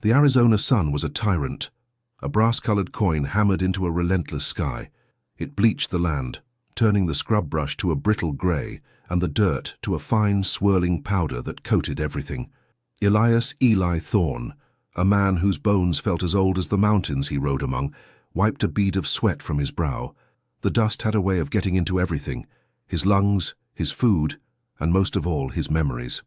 The Arizona sun was a tyrant, a brass-colored coin hammered into a relentless sky. It bleached the land, turning the scrub brush to a brittle gray and the dirt to a fine, swirling powder that coated everything. Elias Eli Thorne, a man whose bones felt as old as the mountains he rode among, wiped a bead of sweat from his brow. The dust had a way of getting into everything, his lungs, his food, and most of all, his memories.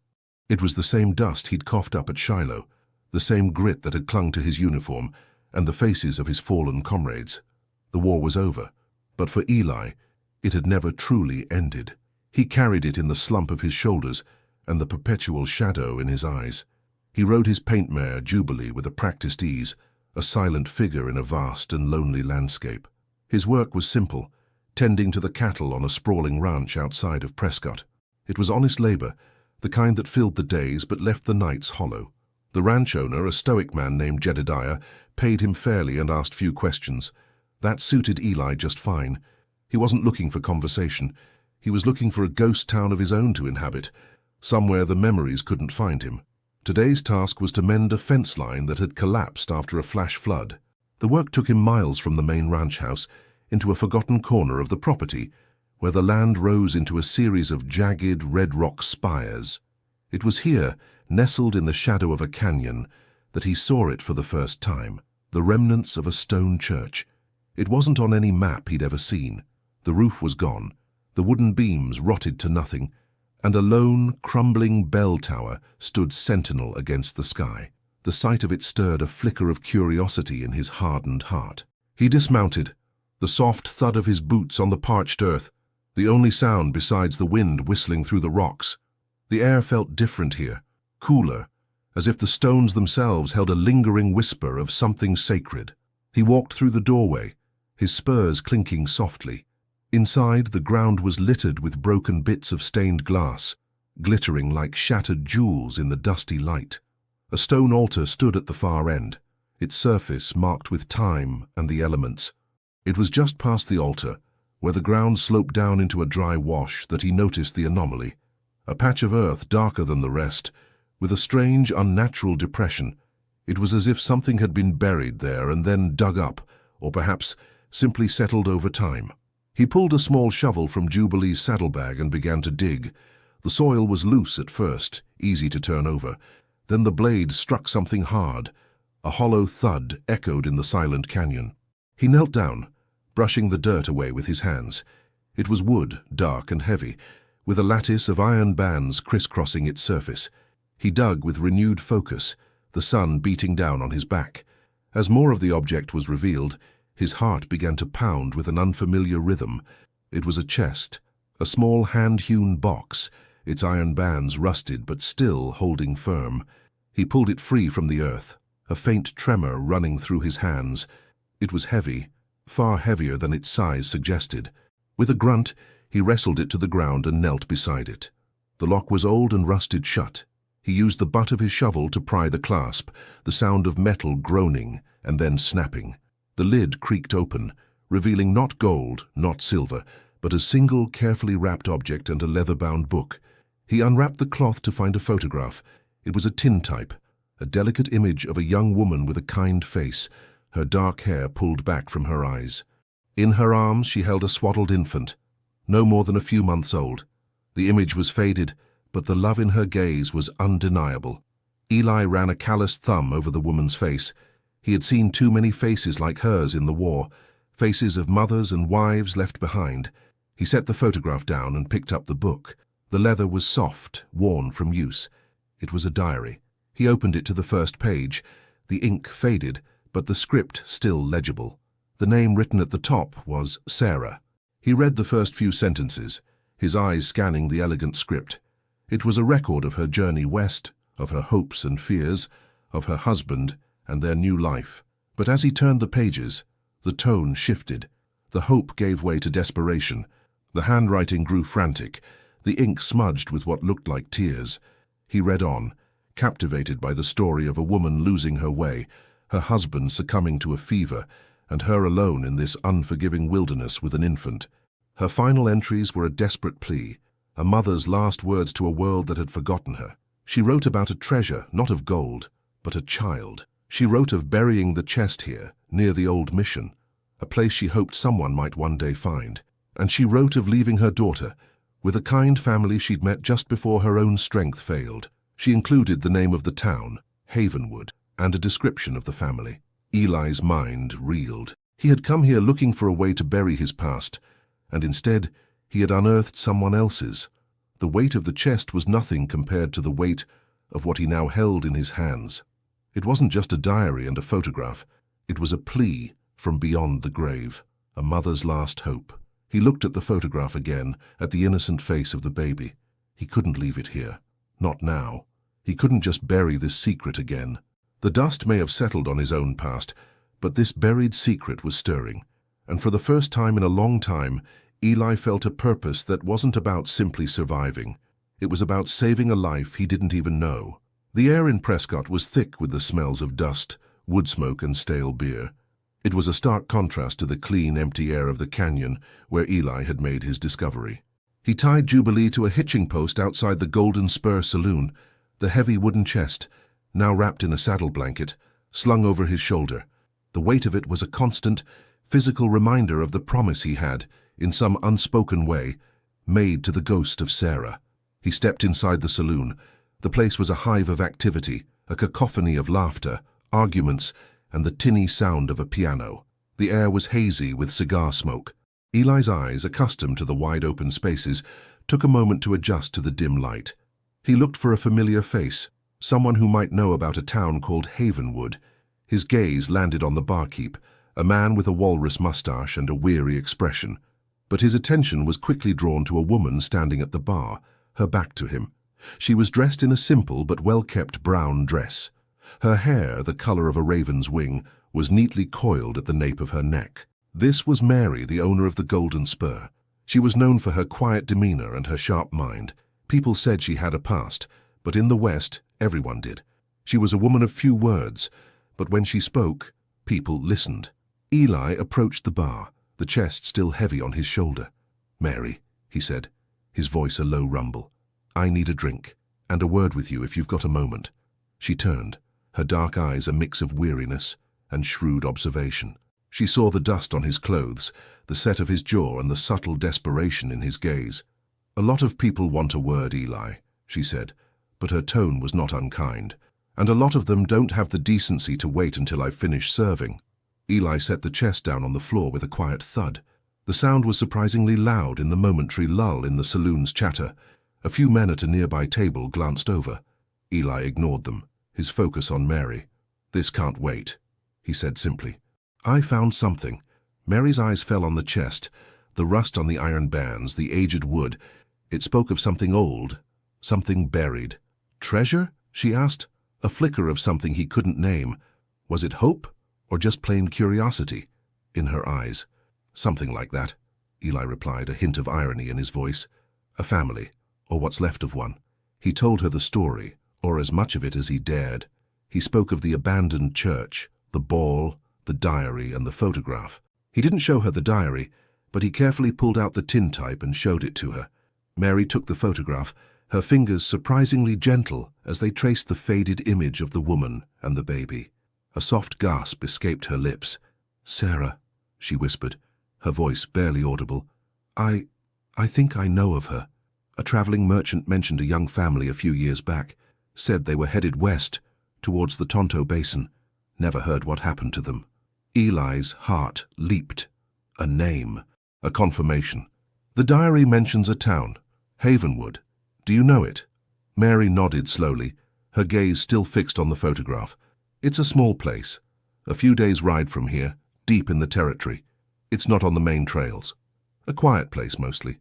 It was the same dust he'd coughed up at Shiloh, the same grit that had clung to his uniform and the faces of his fallen comrades. The war was over, but for Eli, it had never truly ended. He carried it in the slump of his shoulders and the perpetual shadow in his eyes. He rode his paint mare, Jubilee, with a practiced ease, a silent figure in a vast and lonely landscape. His work was simple, tending to the cattle on a sprawling ranch outside of Prescott. It was honest labor, the kind that filled the days but left the nights hollow. The ranch owner, a stoic man named Jedediah, paid him fairly and asked few questions. That suited Eli just fine. He wasn't looking for conversation. He was looking for a ghost town of his own to inhabit, somewhere the memories couldn't find him. Today's task was to mend a fence line that had collapsed after a flash flood. The work took him miles from the main ranch house into a forgotten corner of the property, where the land rose into a series of jagged red rock spires. It was here, nestled in the shadow of a canyon, that he saw it for the first time, the remnants of a stone church. It wasn't on any map he'd ever seen. The roof was gone, the wooden beams rotted to nothing, and a lone, crumbling bell tower stood sentinel against the sky. The sight of it stirred a flicker of curiosity in his hardened heart. He dismounted, the soft thud of his boots on the parched earth, the only sound besides the wind whistling through the rocks. The air felt different here, cooler, as if the stones themselves held a lingering whisper of something sacred. He walked through the doorway, his spurs clinking softly. Inside, the ground was littered with broken bits of stained glass, glittering like shattered jewels in the dusty light. A stone altar stood at the far end, its surface marked with time and the elements. It was just past the altar, where the ground sloped down into a dry wash, that he noticed the anomaly. A patch of earth darker than the rest, with a strange, unnatural depression. It was as if something had been buried there and then dug up, or perhaps simply settled over time. He pulled a small shovel from Jubilee's saddlebag and began to dig. The soil was loose at first, easy to turn over. Then the blade struck something hard. A hollow thud echoed in the silent canyon. He knelt down, brushing the dirt away with his hands. It was wood, dark and heavy, with a lattice of iron bands crisscrossing its surface. He dug with renewed focus, the sun beating down on his back. As more of the object was revealed, his heart began to pound with an unfamiliar rhythm. It was a chest, a small hand-hewn box, its iron bands rusted but still holding firm. He pulled it free from the earth, a faint tremor running through his hands. It was heavy, far heavier than its size suggested. With a grunt, he wrestled it to the ground and knelt beside it. The lock was old and rusted shut. He used the butt of his shovel to pry the clasp, the sound of metal groaning and then snapping. The lid creaked open, revealing not gold, not silver, but a single carefully wrapped object and a leather-bound book. He unwrapped the cloth to find a photograph. It was a tintype, a delicate image of a young woman with a kind face, her dark hair pulled back from her eyes. In her arms she held a swaddled infant, no more than a few months old. The image was faded, but the love in her gaze was undeniable. Eli ran a calloused thumb over the woman's face. He had seen too many faces like hers in the war, faces of mothers and wives left behind. He set the photograph down and picked up the book. The leather was soft, worn from use. It was a diary. He opened it to the first page. The ink faded, but the script still legible. The name written at the top was Sarah. He read the first few sentences, his eyes scanning the elegant script. It was a record of her journey west, of her hopes and fears, of her husband and their new life. But as he turned the pages, the tone shifted. The hope gave way to desperation. The handwriting grew frantic, the ink smudged with what looked like tears. He read on, captivated by the story of a woman losing her way, her husband succumbing to a fever, and her alone in this unforgiving wilderness with an infant. Her final entries were a desperate plea, a mother's last words to a world that had forgotten her. She wrote about a treasure, not of gold, but a child. She wrote of burying the chest here, near the old mission, a place she hoped someone might one day find. And she wrote of leaving her daughter, with a kind family she'd met just before her own strength failed. She included the name of the town, Havenwood, and a description of the family. Eli's mind reeled. He had come here looking for a way to bury his past, and instead he had unearthed someone else's. The weight of the chest was nothing compared to the weight of what he now held in his hands. It wasn't just a diary and a photograph. It was a plea from beyond the grave, a mother's last hope. He looked at the photograph again, at the innocent face of the baby. He couldn't leave it here. Not now. He couldn't just bury this secret again. The dust may have settled on his own past, but this buried secret was stirring. And for the first time in a long time, Eli felt a purpose that wasn't about simply surviving. It was about saving a life he didn't even know. The air in Prescott was thick with the smells of dust, wood smoke, and stale beer. It was a stark contrast to the clean, empty air of the canyon where Eli had made his discovery. He tied Jubilee to a hitching post outside the Golden Spur Saloon, the heavy wooden chest, now wrapped in a saddle blanket, slung over his shoulder. The weight of it was a constant, physical reminder of the promise he had, in some unspoken way, made to the ghost of Sarah. He stepped inside the saloon. The place was a hive of activity, a cacophony of laughter, arguments, and the tinny sound of a piano. The air was hazy with cigar smoke. Eli's eyes, accustomed to the wide-open spaces, took a moment to adjust to the dim light. He looked for a familiar face, someone who might know about a town called Havenwood. His gaze landed on the barkeep, a man with a walrus mustache and a weary expression. But his attention was quickly drawn to a woman standing at the bar, her back to him. She was dressed in a simple but well-kept brown dress. Her hair, the color of a raven's wing, was neatly coiled at the nape of her neck. This was Mary, the owner of the Golden Spur. She was known for her quiet demeanor and her sharp mind. People said she had a past, but in the West, everyone did. She was a woman of few words, but when she spoke, people listened. Eli approached the bar, the chest still heavy on his shoulder. "Mary," he said, his voice a low rumble, "I need a drink, and a word with you if you've got a moment." She turned, her dark eyes a mix of weariness and shrewd observation. She saw the dust on his clothes, the set of his jaw, and the subtle desperation in his gaze. "A lot of people want a word, Eli," she said, but her tone was not unkind. "And a lot of them don't have the decency to wait until I've finished serving." Eli set the chest down on the floor with a quiet thud. The sound was surprisingly loud in the momentary lull in the saloon's chatter. A few men at a nearby table glanced over. Eli ignored them, his focus on Mary. "This can't wait," he said simply. "I found something." Mary's eyes fell on the chest, the rust on the iron bands, the aged wood. It spoke of something old, something buried. "Treasure?" she asked, a flicker of something he couldn't name. Was it hope, or just plain curiosity in her eyes? "Something like that," Eli replied, a hint of irony in his voice. "A family, or what's left of one." He told her the story, or as much of it as he dared. He spoke of the abandoned church, the ball, the diary, and the photograph. He didn't show her the diary, but he carefully pulled out the tintype and showed it to her. Mary took the photograph, her fingers surprisingly gentle as they traced the faded image of the woman and the baby. A soft gasp escaped her lips. "Sarah," she whispered, her voice barely audible. I think I know of her. A traveling merchant mentioned a young family a few years back, said they were headed west, towards the Tonto Basin. Never heard what happened to them." Eli's heart leaped. A name, a confirmation. "The diary mentions a town, Havenwood. Do you know it?" Mary nodded slowly, her gaze still fixed on the photograph. "It's a small place, a few days' ride from here, deep in the territory. It's not on the main trails. A quiet place mostly,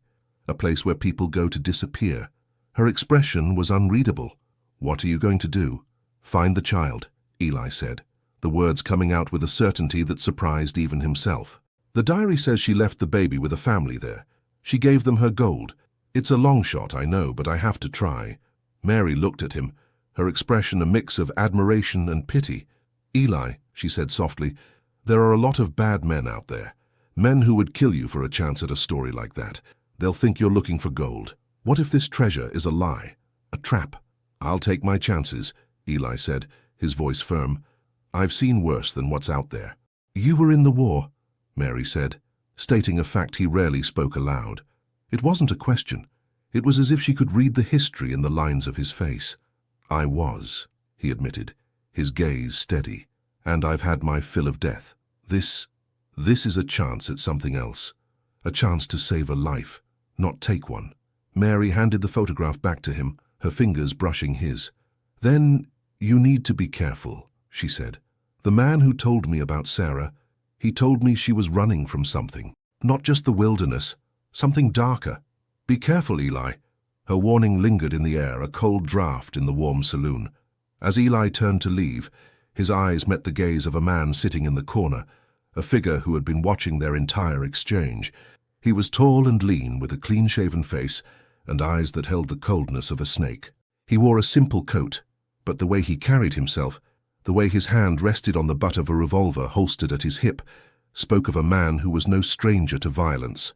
a place where people go to disappear." Her expression was unreadable. "What are you going to do?" "Find the child," Eli said, the words coming out with a certainty that surprised even himself. "The diary says she left the baby with a family there. She gave them her gold. It's a long shot, I know, but I have to try." Mary looked at him, her expression a mix of admiration and pity. "Eli," she said softly, "there are a lot of bad men out there. Men who would kill you for a chance at a story like that. They'll think you're looking for gold. What if this treasure is a lie? A trap?" "I'll take my chances," Eli said, his voice firm. I've seen worse than what's out there. You were in the war, Mary said, stating a fact he rarely spoke aloud. It wasn't a question. It was as if she could read the history in the lines of his face. I was, he admitted, his gaze steady. And I've had my fill of death. This is a chance at something else. A chance to save a life, not take one. Mary handed the photograph back to him, her fingers brushing his. Then, you need to be careful, she said. The man who told me about Sarah, he told me she was running from something. Not just the wilderness, something darker. Be careful, Eli. Her warning lingered in the air, a cold draft in the warm saloon. As Eli turned to leave, his eyes met the gaze of a man sitting in the corner, a figure who had been watching their entire exchange. He was tall and lean, with a clean-shaven face and eyes that held the coldness of a snake. He wore a simple coat, but the way he carried himself, the way his hand rested on the butt of a revolver holstered at his hip, spoke of a man who was no stranger to violence.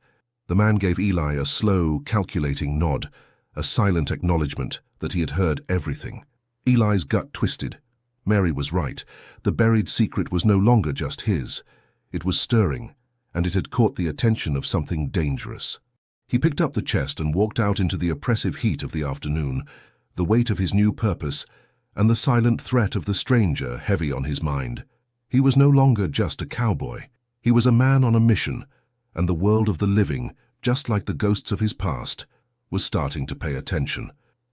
The man gave Eli a slow, calculating nod, a silent acknowledgement that he had heard everything. Eli's gut twisted. Mary was right. The buried secret was no longer just his. It was stirring, and it had caught the attention of something dangerous. He picked up the chest and walked out into the oppressive heat of the afternoon, the weight of his new purpose, and the silent threat of the stranger heavy on his mind. He was no longer just a cowboy. He was a man on a mission, and the world of the living, just like the ghosts of his past, was starting to pay attention.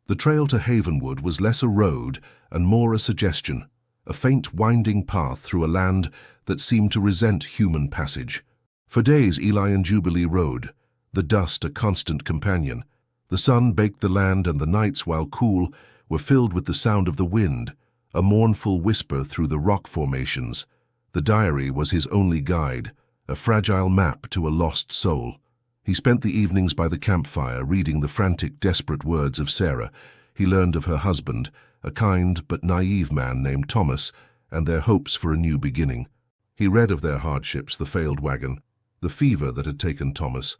The trail to Havenwood was less a road and more a suggestion, a faint winding path through a land that seemed to resent human passage. For days Eli and Jubilee rode, the dust a constant companion. The sun baked the land, and the nights, while cool, were filled with the sound of the wind, a mournful whisper through the rock formations. The diary was his only guide, a fragile map to a lost soul. He spent the evenings by the campfire, reading the frantic, desperate words of Sarah. He learned of her husband, a kind but naive man named Thomas, and their hopes for a new beginning. He read of their hardships, the failed wagon, the fever that had taken Thomas,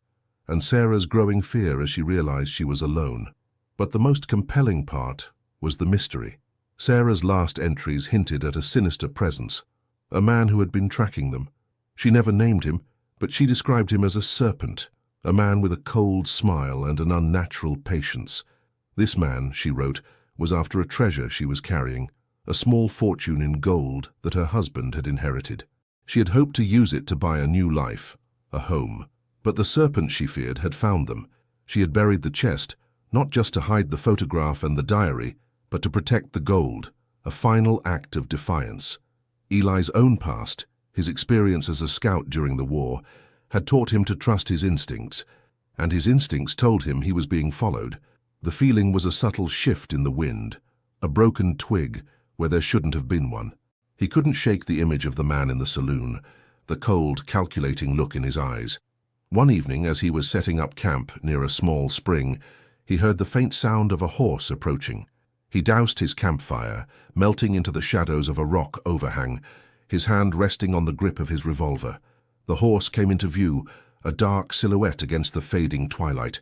and Sarah's growing fear as she realized she was alone. But the most compelling part was the mystery. Sarah's last entries hinted at a sinister presence, a man who had been tracking them. She never named him, but she described him as a serpent, a man with a cold smile and an unnatural patience. This man, she wrote, was after a treasure she was carrying, a small fortune in gold that her husband had inherited. She had hoped to use it to buy a new life, a home. But the serpent, she feared, had found them. She had buried the chest, not just to hide the photograph and the diary, but to protect the gold, a final act of defiance. Eli's own past, his experience as a scout during the war, had taught him to trust his instincts, and his instincts told him he was being followed. The feeling was a subtle shift in the wind, a broken twig where there shouldn't have been one. He couldn't shake the image of the man in the saloon, the cold, calculating look in his eyes. One evening, as he was setting up camp near a small spring, he heard the faint sound of a horse approaching. He doused his campfire, melting into the shadows of a rock overhang, his hand resting on the grip of his revolver. The horse came into view, a dark silhouette against the fading twilight.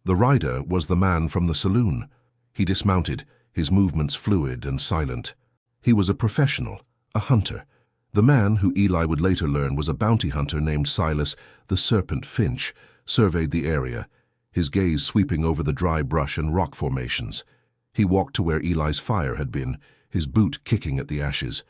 The rider was the man from the saloon. He dismounted, his movements fluid and silent. He was a professional, a hunter. The man, who Eli would later learn was a bounty hunter named Silas the Serpent Finch, surveyed the area, his gaze sweeping over the dry brush and rock formations. He walked to where Eli's fire had been, his boot kicking at the ashes.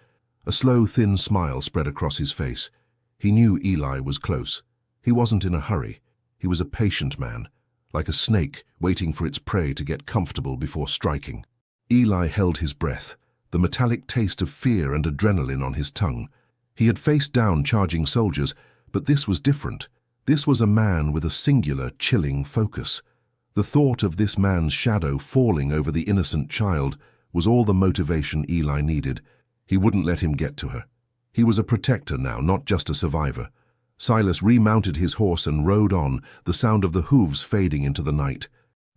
A slow, thin smile spread across his face. He knew Eli was close. He wasn't in a hurry. He was a patient man, like a snake waiting for its prey to get comfortable before striking. Eli held his breath, the metallic taste of fear and adrenaline on his tongue. He had faced down charging soldiers, but this was different. This was a man with a singular, chilling focus. The thought of this man's shadow falling over the innocent child was all the motivation Eli needed. He wouldn't let him get to her. He was a protector now, not just a survivor. Silas remounted his horse and rode on, the sound of the hooves fading into the night.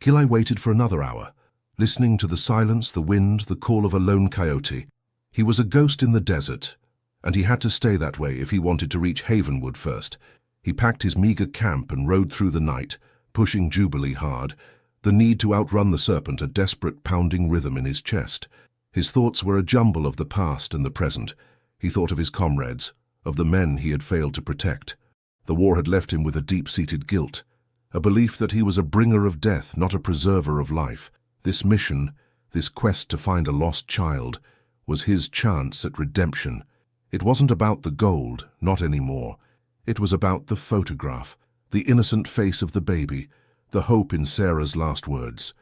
Eli waited for another hour, listening to the silence, the wind, the call of a lone coyote. He was a ghost in the desert, and he had to stay that way if he wanted to reach Havenwood first. He packed his meager camp and rode through the night, pushing Jubilee hard, the need to outrun the serpent a desperate pounding rhythm in his chest. His thoughts were a jumble of the past and the present. He thought of his comrades, of the men he had failed to protect. The war had left him with a deep-seated guilt, a belief that he was a bringer of death, not a preserver of life. This mission, this quest to find a lost child, was his chance at redemption. It wasn't about the gold, not anymore. It was about the photograph, the innocent face of the baby, the hope in Sarah's last words.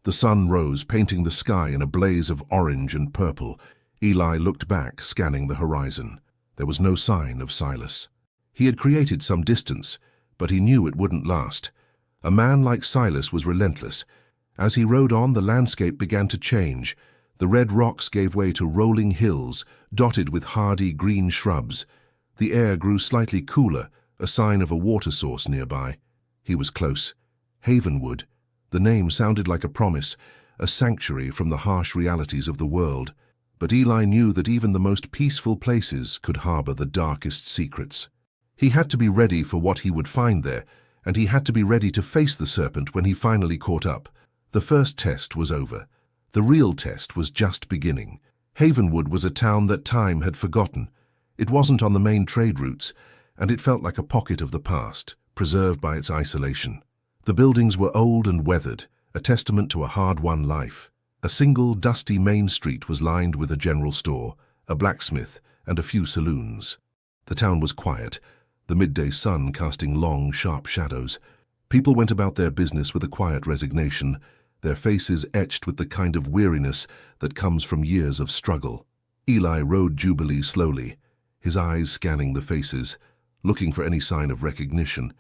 The sun rose, painting the sky in a blaze of orange and purple. Eli looked back, scanning the horizon. There was no sign of Silas. He had created some distance, but he knew it wouldn't last. A man like Silas was relentless. As he rode on, the landscape began to change. The red rocks gave way to rolling hills, dotted with hardy green shrubs. The air grew slightly cooler, a sign of a water source nearby. He was close. Havenwood. The name sounded like a promise, a sanctuary from the harsh realities of the world. But Eli knew that even the most peaceful places could harbor the darkest secrets. He had to be ready for what he would find there, and he had to be ready to face the serpent when he finally caught up. The first test was over. The real test was just beginning. Havenwood was a town that time had forgotten. It wasn't on the main trade routes, and it felt like a pocket of the past, preserved by its isolation. The buildings were old and weathered, a testament to a hard-won life. A single, dusty main street was lined with a general store, a blacksmith, and a few saloons. The town was quiet, the midday sun casting long, sharp shadows. People went about their business with a quiet resignation, their faces etched with the kind of weariness that comes from years of struggle. Eli rode Jubilee slowly, his eyes scanning the faces, looking for any sign of recognition,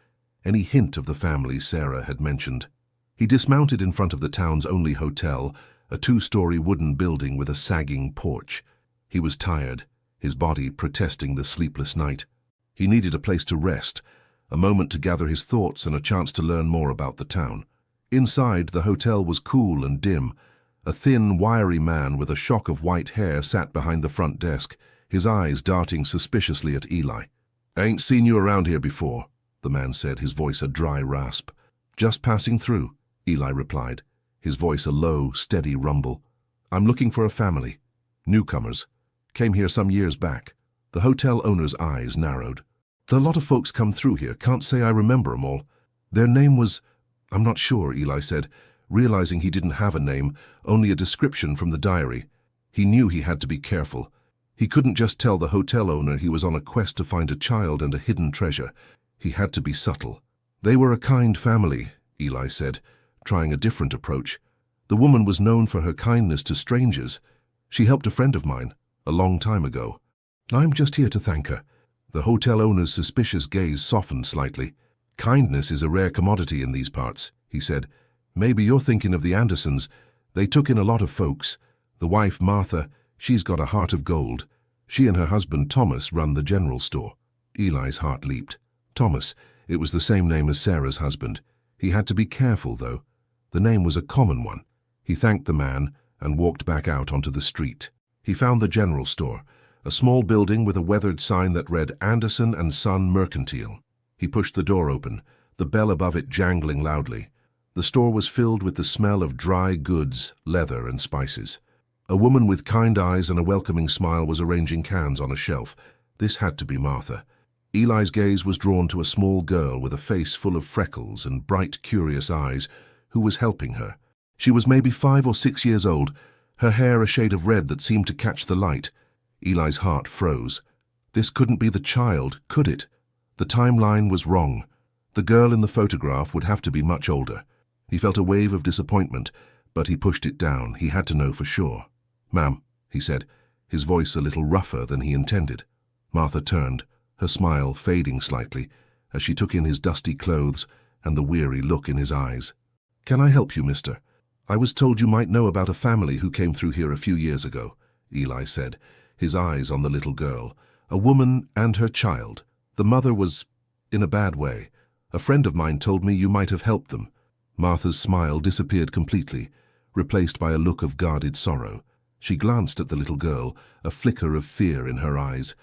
any hint of the family Sarah had mentioned. He dismounted in front of the town's only hotel, a two-story wooden building with a sagging porch. He was tired, his body protesting the sleepless night. He needed a place to rest, a moment to gather his thoughts and a chance to learn more about the town. Inside, the hotel was cool and dim. A thin, wiry man with a shock of white hair sat behind the front desk, his eyes darting suspiciously at Eli. "I ain't seen you around here before," the man said, his voice a dry rasp. "Just passing through," Eli replied, his voice a low, steady rumble. "I'm looking for a family. Newcomers. Came here some years back." The hotel owner's eyes narrowed. "A lot of folks come through here, can't say I remember 'em all. Their name was—" "I'm not sure," Eli said, realizing he didn't have a name, only a description from the diary. He knew he had to be careful. He couldn't just tell the hotel owner he was on a quest to find a child and a hidden treasure. He had to be subtle. "They were a kind family," Eli said, trying a different approach. "The woman was known for her kindness to strangers. She helped a friend of mine, a long time ago. I'm just here to thank her." The hotel owner's suspicious gaze softened slightly. "Kindness is a rare commodity in these parts," he said. "Maybe you're thinking of the Andersons. They took in a lot of folks. The wife, Martha, she's got a heart of gold. She and her husband, Thomas, run the general store." Eli's heart leaped. Thomas, it was the same name as Sarah's husband. He had to be careful, though. The name was a common one. He thanked the man and walked back out onto the street. He found the general store, a small building with a weathered sign that read Anderson and Son Mercantile. He pushed the door open, the bell above it jangling loudly. The store was filled with the smell of dry goods, leather, and spices. A woman with kind eyes and a welcoming smile was arranging cans on a shelf. This had to be Martha. Eli's gaze was drawn to a small girl with a face full of freckles and bright, curious eyes, who was helping her. She was maybe 5 or 6 years old, her hair a shade of red that seemed to catch the light. Eli's heart froze. This couldn't be the child, could it? The timeline was wrong. The girl in the photograph would have to be much older. He felt a wave of disappointment, but he pushed it down. He had to know for sure. "Ma'am," he said, his voice a little rougher than he intended. Martha turned, her smile fading slightly, as she took in his dusty clothes and the weary look in his eyes. "Can I help you, mister? I was told you might know about a family who came through here a few years ago," Eli said, his eyes on the little girl. "A woman and her child. The mother was in a bad way. A friend of mine told me you might have helped them." Martha's smile disappeared completely, replaced by a look of guarded sorrow. She glanced at the little girl, a flicker of fear in her eyes.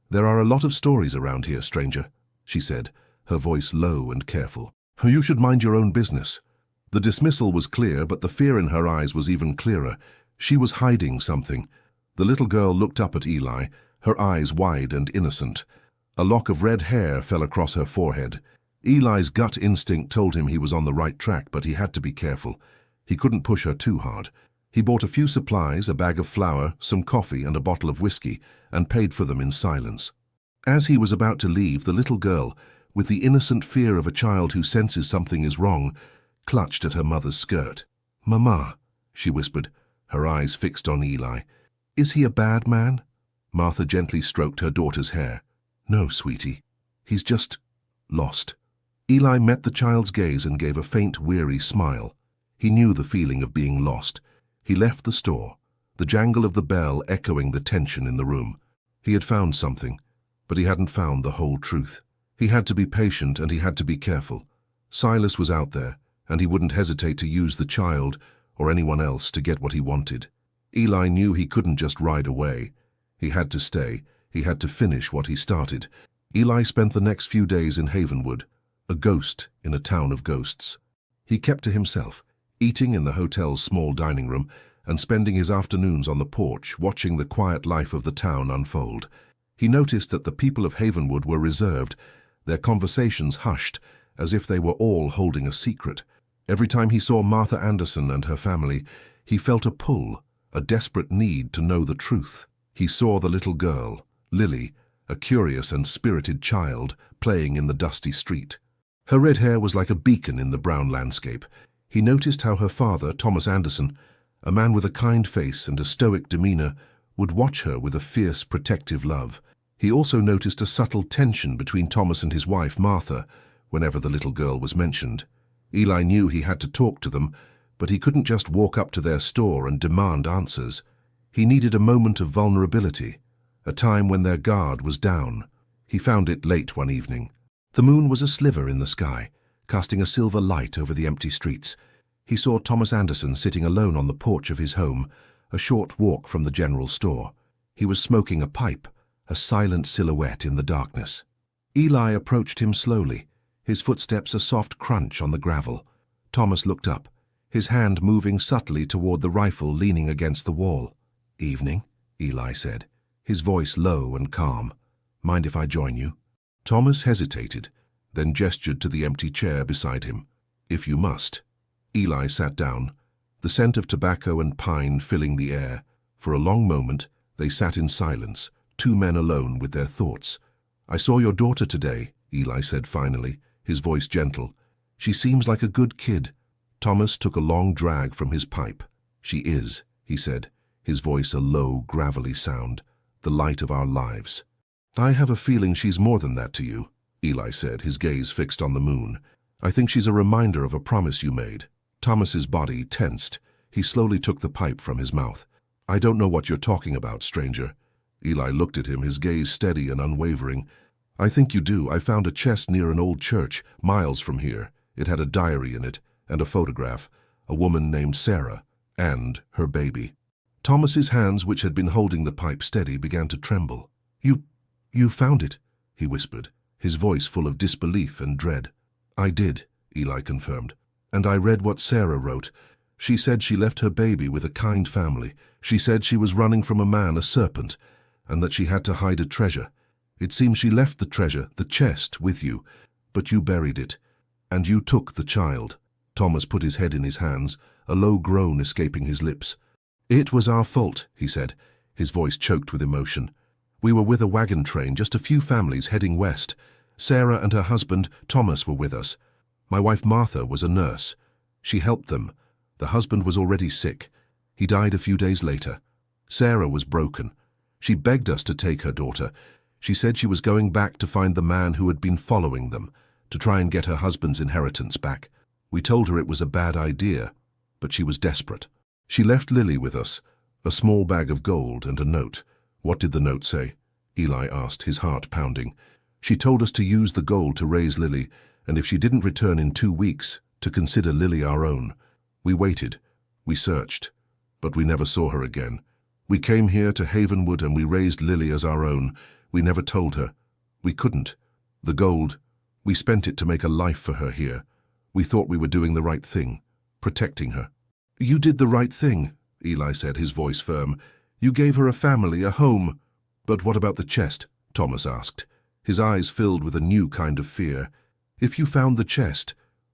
"There are a lot of stories around here, stranger," she said, her voice low and careful. "You should mind your own business." The dismissal was clear, but the fear in her eyes was even clearer. She was hiding something. The little girl looked up at Eli, her eyes wide and innocent. A lock of red hair fell across her forehead. Eli's gut instinct told him he was on the right track, but he had to be careful. He couldn't push her too hard. He bought a few supplies, a bag of flour, some coffee and a bottle of whiskey, and paid for them in silence. As he was about to leave, the little girl, with the innocent fear of a child who senses something is wrong, clutched at her mother's skirt. "Mama," she whispered, her eyes fixed on Eli. "Is he a bad man?" Martha gently stroked her daughter's hair. "No, sweetie. He's just lost." Eli met the child's gaze and gave a faint, weary smile. He knew the feeling of being lost. He left the store, the jangle of the bell echoing the tension in the room. He had found something, but he hadn't found the whole truth. He had to be patient and he had to be careful. Silas was out there, and he wouldn't hesitate to use the child or anyone else to get what he wanted. Eli knew he couldn't just ride away. He had to stay. He had to finish what he started. Eli spent the next few days in Havenwood, a ghost in a town of ghosts. He kept to himself, eating in the hotel's small dining room and spending his afternoons on the porch watching the quiet life of the town unfold. He noticed that the people of Havenwood were reserved, their conversations hushed, as if they were all holding a secret. Every time he saw Martha Anderson and her family, he felt a pull, a desperate need to know the truth. He saw the little girl, Lily, a curious and spirited child, playing in the dusty street. Her red hair was like a beacon in the brown landscape. He noticed how her father, Thomas Anderson, a man with a kind face and a stoic demeanor, would watch her with a fierce, protective love. He also noticed a subtle tension between Thomas and his wife, Martha, whenever the little girl was mentioned. Eli knew he had to talk to them, but he couldn't just walk up to their store and demand answers. He needed a moment of vulnerability, a time when their guard was down. He found it late one evening. The moon was a sliver in the sky, casting a silver light over the empty streets. He saw Thomas Anderson sitting alone on the porch of his home, a short walk from the general store. He was smoking a pipe, a silent silhouette in the darkness. Eli approached him slowly, his footsteps a soft crunch on the gravel. Thomas looked up, his hand moving subtly toward the rifle leaning against the wall. "Evening," Eli said, his voice low and calm. "Mind if I join you?" Thomas hesitated, then gestured to the empty chair beside him. "If you must." Eli sat down, the scent of tobacco and pine filling the air. For a long moment, they sat in silence, two men alone with their thoughts. "I saw your daughter today," Eli said finally, his voice gentle. "She seems like a good kid." Thomas took a long drag from his pipe. "She is," he said, his voice a low, gravelly sound. "The light of our lives." "I have a feeling she's more than that to you," Eli said, his gaze fixed on the moon. "I think she's a reminder of a promise you made." Thomas's body tensed. He slowly took the pipe from his mouth. "I don't know what you're talking about, stranger." Eli looked at him, his gaze steady and unwavering. "I think you do. I found a chest near an old church, miles from here. It had a diary in it, and a photograph, a woman named Sarah, and her baby." Thomas's hands, which had been holding the pipe steady, began to tremble. You found it," he whispered, his voice full of disbelief and dread. "I did," Eli confirmed. "And I read what Sarah wrote. She said she left her baby with a kind family. She said she was running from a man, a serpent, and that she had to hide a treasure. It seems she left the treasure, the chest, with you, but you buried it, and you took the child." Thomas put his head in his hands, a low groan escaping his lips. "It was our fault," he said, his voice choked with emotion. "We were with a wagon train, just a few families heading west. Sarah and her husband, Thomas, were with us. My wife Martha was a nurse. She helped them. The husband was already sick. He died a few days later. Sarah was broken. She begged us to take her daughter. She said she was going back to find the man who had been following them, to try and get her husband's inheritance back. We told her it was a bad idea, but she was desperate. She left Lily with us, a small bag of gold and a note." "What did the note say?" Eli asked, his heart pounding. "She told us to use the gold to raise Lily, and if she didn't return in 2 weeks, to consider Lily our own. We waited. We searched. But we never saw her again. We came here to Havenwood and we raised Lily as our own. We never told her. We couldn't. The gold, we spent it to make a life for her here. We thought we were doing the right thing, protecting her." "You did the right thing," Eli said, his voice firm. "You gave her a family, a home." "But what about the chest?" Thomas asked. His eyes filled with a new kind of fear. "If you found the chest,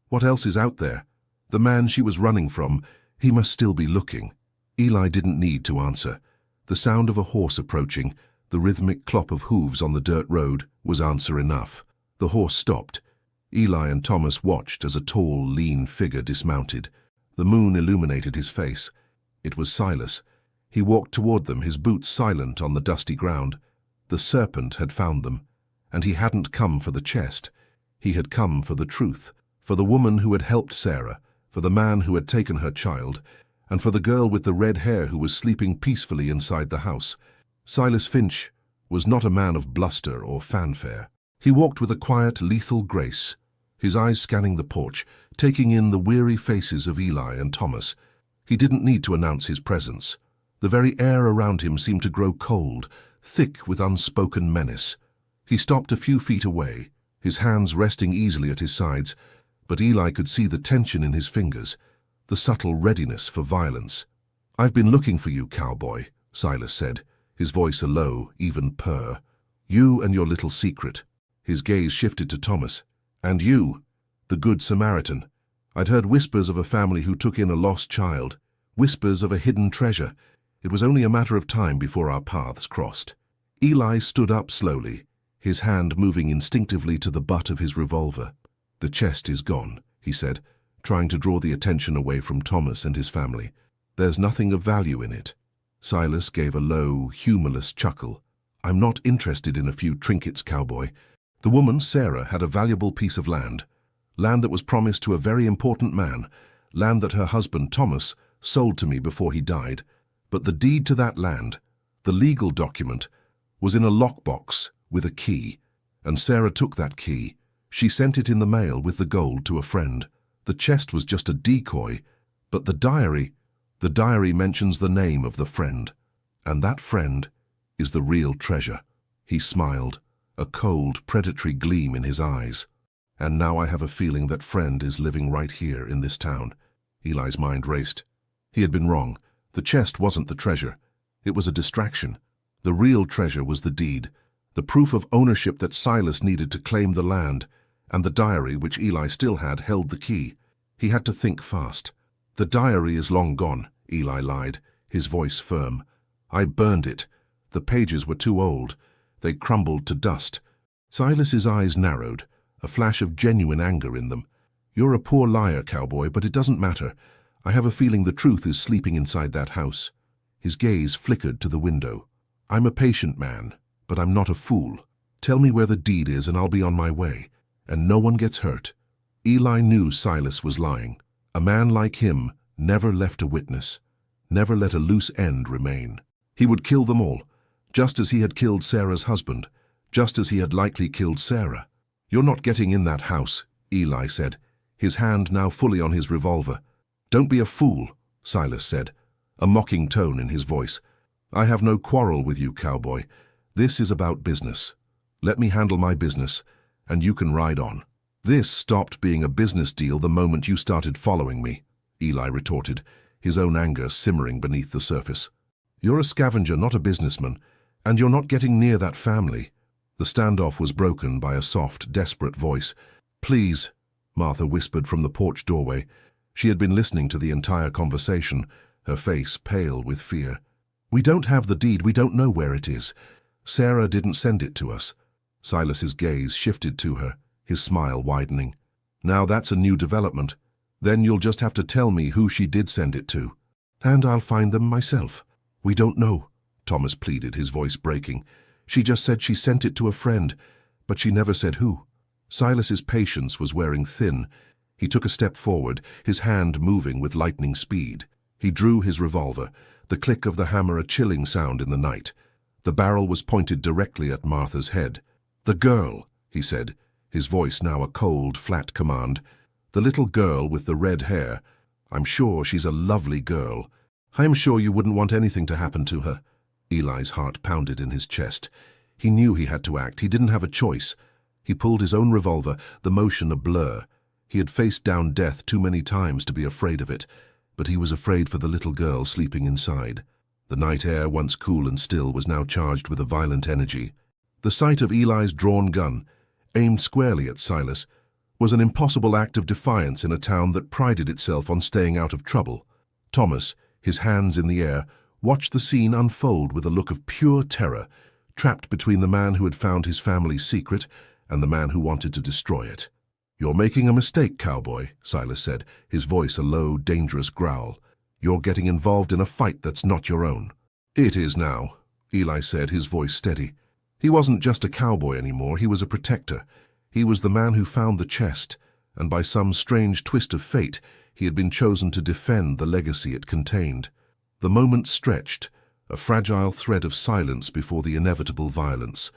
what else is out there? The man she was running from, he must still be looking." Eli didn't need to answer. The sound of a horse approaching, the rhythmic clop of hooves on the dirt road, was answer enough. The horse stopped. Eli and Thomas watched as a tall, lean figure dismounted. The moon illuminated his face. It was Silas. He walked toward them, his boots silent on the dusty ground. The serpent had found them, and he hadn't come for the chest. He had come for the truth, for the woman who had helped Sarah, for the man who had taken her child, and for the girl with the red hair who was sleeping peacefully inside the house. Silas Finch was not a man of bluster or fanfare. He walked with a quiet, lethal grace, his eyes scanning the porch, taking in the weary faces of Eli and Thomas. He didn't need to announce his presence. The very air around him seemed to grow cold, thick with unspoken menace. He stopped a few feet away, his hands resting easily at his sides, but Eli could see the tension in his fingers, the subtle readiness for violence. "I've been looking for you, cowboy," Silas said, his voice a low, even purr. "You and your little secret." His gaze shifted to Thomas. "And you, the Good Samaritan. I'd heard whispers of a family who took in a lost child, whispers of a hidden treasure. It was only a matter of time before our paths crossed." Eli stood up slowly, his hand moving instinctively to the butt of his revolver. "The chest is gone," he said, trying to draw the attention away from Thomas and his family. "There's nothing of value in it." Silas gave a low, humorless chuckle. "I'm not interested in a few trinkets, cowboy. The woman, Sarah, had a valuable piece of land that was promised to a very important man, land that her husband, Thomas, sold to me before he died. But the deed to that land, the legal document, was in a lockbox with a key, and Sarah took that key. She sent it in the mail with the gold to a friend. The chest was just a decoy, but the diary mentions the name of the friend, and that friend is the real treasure." He smiled, a cold, predatory gleam in his eyes. "And now I have a feeling that friend is living right here in this town." Eli's mind raced. He had been wrong. The chest wasn't the treasure. It was a distraction. The real treasure was the deed, the proof of ownership that Silas needed to claim the land, and the diary, which Eli still had, held the key. He had to think fast. "The diary is long gone," Eli lied, his voice firm. "I burned it. The pages were too old. They crumbled to dust." Silas's eyes narrowed, a flash of genuine anger in them. "You're a poor liar, cowboy, but it doesn't matter. I have a feeling the truth is sleeping inside that house." His gaze flickered to the window. "I'm a patient man, but I'm not a fool. Tell me where the deed is and I'll be on my way, and no one gets hurt." Eli knew Silas was lying. A man like him never left a witness, never let a loose end remain. He would kill them all, just as he had killed Sarah's husband, just as he had likely killed Sarah. "You're not getting in that house," Eli said, his hand now fully on his revolver. "Don't be a fool," Silas said, a mocking tone in his voice. "I have no quarrel with you, cowboy. This is about business. Let me handle my business, and you can ride on." "This stopped being a business deal the moment you started following me," Eli retorted, his own anger simmering beneath the surface. "You're a scavenger, not a businessman, and you're not getting near that family." The standoff was broken by a soft, desperate voice. "Please," Martha whispered from the porch doorway. She had been listening to the entire conversation, her face pale with fear. "We don't have the deed. We don't know where it is. Sarah didn't send it to us." Silas's gaze shifted to her, his smile widening. "Now that's a new development. Then you'll just have to tell me who she did send it to. And I'll find them myself." "We don't know," Thomas pleaded, his voice breaking. "She just said she sent it to a friend, but she never said who." Silas's patience was wearing thin. He took a step forward, his hand moving with lightning speed. He drew his revolver, the click of the hammer a chilling sound in the night. The barrel was pointed directly at Martha's head. "The girl," he said, his voice now a cold, flat command. "The little girl with the red hair. I'm sure she's a lovely girl. I'm sure you wouldn't want anything to happen to her." Eli's heart pounded in his chest. He knew he had to act. He didn't have a choice. He pulled his own revolver, the motion a blur. He had faced down death too many times to be afraid of it, but he was afraid for the little girl sleeping inside. The night air, once cool and still, was now charged with a violent energy. The sight of Eli's drawn gun, aimed squarely at Silas, was an impossible act of defiance in a town that prided itself on staying out of trouble. Thomas, his hands in the air, watched the scene unfold with a look of pure terror, trapped between the man who had found his family's secret and the man who wanted to destroy it. "You're making a mistake, cowboy," Silas said, his voice a low, dangerous growl. "You're getting involved in a fight that's not your own." "It is now," Eli said, his voice steady. He wasn't just a cowboy anymore, he was a protector. He was the man who found the chest, and by some strange twist of fate, he had been chosen to defend the legacy it contained. The moment stretched, a fragile thread of silence before the inevitable violence.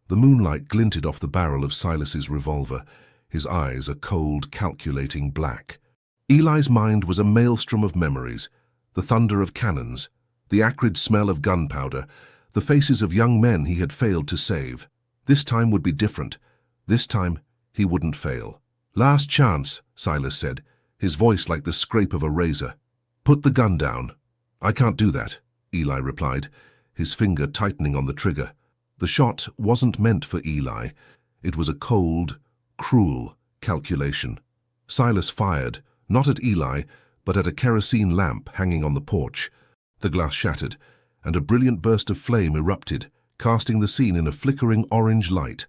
The moonlight glinted off the barrel of Silas's revolver, his eyes a cold, calculating black. Eli's mind was a maelstrom of memories, the thunder of cannons, the acrid smell of gunpowder, the faces of young men he had failed to save. This time would be different. This time, he wouldn't fail. "Last chance," Silas said, his voice like the scrape of a razor. "Put the gun down." "I can't do that," Eli replied, his finger tightening on the trigger. The shot wasn't meant for Eli. It was a cold, cruel calculation. Silas fired, not at Eli, but at a kerosene lamp hanging on the porch. The glass shattered, and a brilliant burst of flame erupted, casting the scene in a flickering orange light.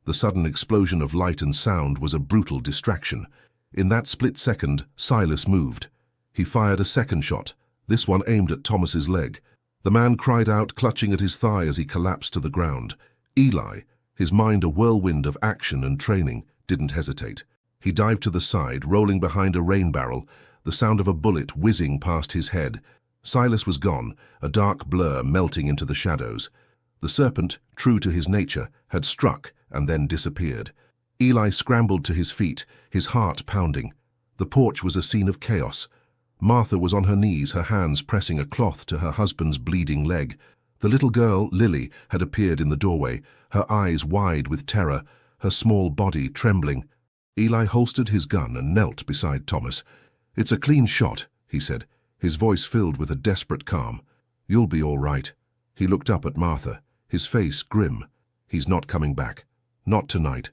The sudden explosion of light and sound was a brutal distraction. In that split second, Silas moved. He fired a second shot, this one aimed at Thomas's leg. The man cried out, clutching at his thigh as he collapsed to the ground. Eli, his mind a whirlwind of action and training, didn't hesitate. He dived to the side, rolling behind a rain barrel, the sound of a bullet whizzing past his head. Silas was gone, a dark blur melting into the shadows. The serpent, true to his nature, had struck and then disappeared. Eli scrambled to his feet, his heart pounding. The porch was a scene of chaos. Martha was on her knees, her hands pressing a cloth to her husband's bleeding leg. The little girl, Lily, had appeared in the doorway, her eyes wide with terror, her small body trembling. Eli holstered his gun and knelt beside Thomas. "It's a clean shot," he said, his voice filled with a desperate calm. "You'll be all right." He looked up at Martha, his face grim. "He's not coming back. Not tonight.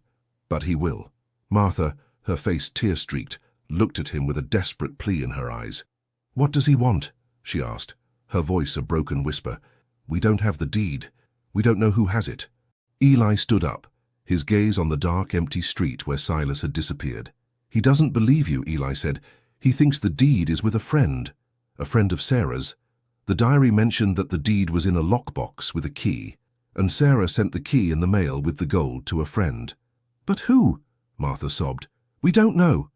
But he will." Martha, her face tear-streaked, looked at him with a desperate plea in her eyes. "What does he want?" she asked, her voice a broken whisper. "We don't have the deed. We don't know who has it." Eli stood up, his gaze on the dark, empty street where Silas had disappeared. "He doesn't believe you," Eli said. "He thinks the deed is with a friend of Sarah's. The diary mentioned that the deed was in a lockbox with a key, and Sarah sent the key in the mail with the gold to a friend." "But who?" Martha sobbed. "We don't know."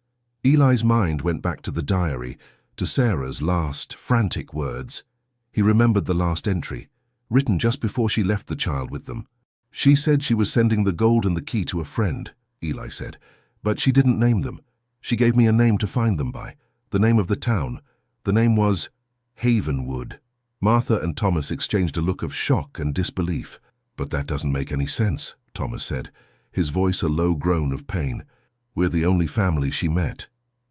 Eli's mind went back to the diary, to Sarah's last, frantic words. He remembered the last entry, written just before she left the child with them. "She said she was sending the gold and the key to a friend," Eli said, "but she didn't name them. She gave me a name to find them by, the name of the town. The name was Havenwood." Martha and Thomas exchanged a look of shock and disbelief. "But that doesn't make any sense," Thomas said, his voice a low groan of pain. "We're the only family she met."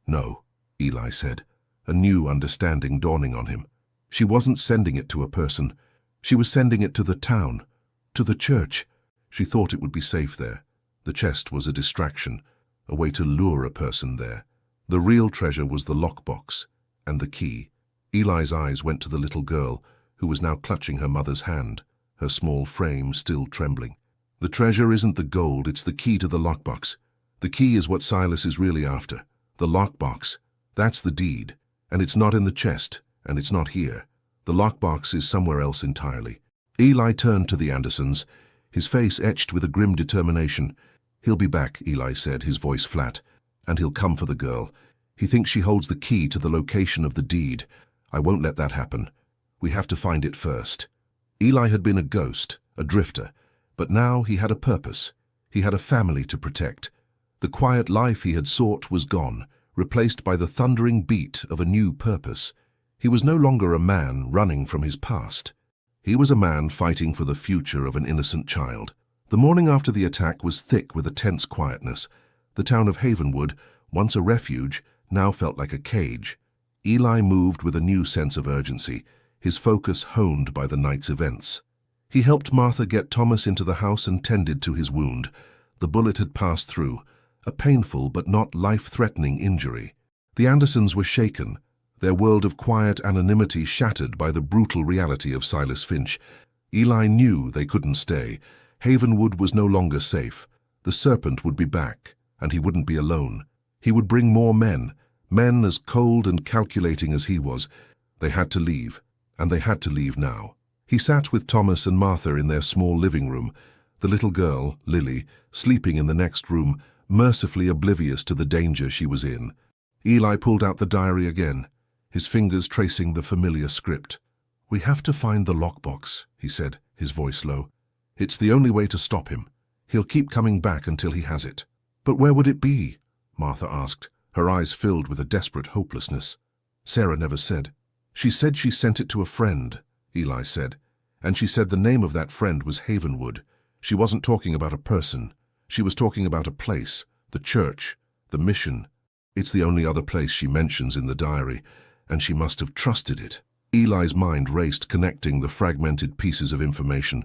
"No," Eli said, a new understanding dawning on him. "She wasn't sending it to a person. She was sending it to the town, to the church. She thought it would be safe there. The chest was a distraction, a way to lure a person there. The real treasure was the lockbox and the key." Eli's eyes went to the little girl, who was now clutching her mother's hand, her small frame still trembling. "The treasure isn't the gold, it's the key to the lockbox. The key is what Silas is really after. The lockbox, that's the deed, and it's not in the chest, and it's not here. The lockbox is somewhere else entirely." Eli turned to the Andersons, his face etched with a grim determination. "He'll be back," Eli said, his voice flat, "and he'll come for the girl. He thinks she holds the key to the location of the deed. I won't let that happen. We have to find it first." Eli had been a ghost, a drifter, but now he had a purpose. He had a family to protect. The quiet life he had sought was gone, replaced by the thundering beat of a new purpose. He was no longer a man running from his past. He was a man fighting for the future of an innocent child. The morning after the attack was thick with a tense quietness. The town of Havenwood, once a refuge, now felt like a cage. Eli moved with a new sense of urgency. his focus honed by the night's events. He helped Martha get Thomas into the house and tended to his wound. The bullet had passed through, a painful but not life-threatening injury. The Andersons were shaken, their world of quiet anonymity shattered by the brutal reality of Silas Finch. Eli knew they couldn't stay. Havenwood was no longer safe. The serpent would be back, and he wouldn't be alone. He would bring more men as cold and calculating as he was. They had to leave, and they had to leave now. He sat with Thomas and Martha in their small living room, the little girl, Lily, sleeping in the next room, mercifully oblivious to the danger she was in. Eli pulled out the diary again, his fingers tracing the familiar script. "We have to find the lockbox," he said, his voice low. "It's the only way to stop him. He'll keep coming back until he has it." "But where would it be?" Martha asked, her eyes filled with a desperate hopelessness. Sarah never said. "She said she sent it to a friend," Eli said, "and she said the name of that friend was Havenwood. She wasn't talking about a person. She was talking about a place, the church, the mission. It's the only other place she mentions in the diary, and she must have trusted it." Eli's mind raced, connecting the fragmented pieces of information.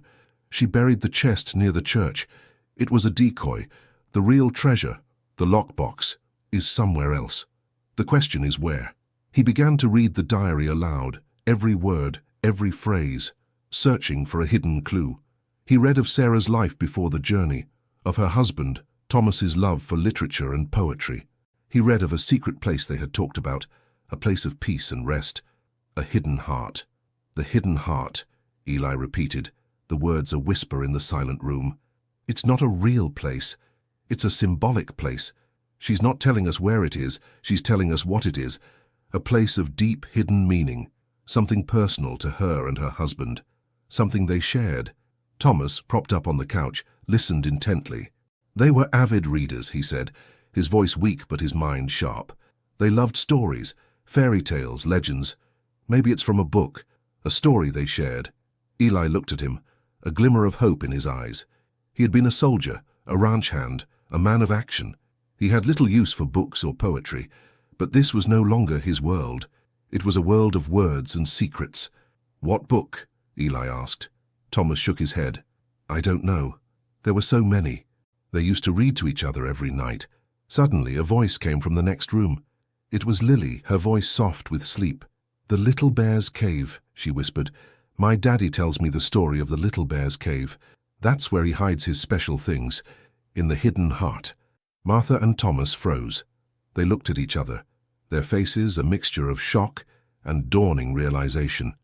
She buried the chest near the church. It was a decoy. The real treasure, the lockbox, is somewhere else. The question is where? He began to read the diary aloud, every word, every phrase, searching for a hidden clue. He read of Sarah's life before the journey, of her husband, Thomas's love for literature and poetry. He read of a secret place they had talked about, a place of peace and rest, a hidden heart. "The hidden heart," Eli repeated, the words a whisper in the silent room. "It's not a real place. It's a symbolic place. She's not telling us where it is, she's telling us what it is. A place of deep, hidden meaning, something personal to her and her husband, something they shared." Thomas, propped up on the couch, listened intently. "They were avid readers," he said, his voice weak but his mind sharp. "They loved stories, fairy tales, legends. Maybe it's from a book, a story they shared." Eli looked at him, a glimmer of hope in his eyes. He had been a soldier, a ranch hand, a man of action. He had little use for books or poetry, but this was no longer his world. It was a world of words and secrets. "What book?" Eli asked. Thomas shook his head. "I don't know. There were so many." They used to read to each other every night. Suddenly, a voice came from the next room. It was Lily, her voice soft with sleep. "The Little Bear's Cave," she whispered. "My daddy tells me the story of the Little Bear's Cave. That's where he hides his special things, in the hidden heart." Martha and Thomas froze. They looked at each other, their faces a mixture of shock and dawning realization.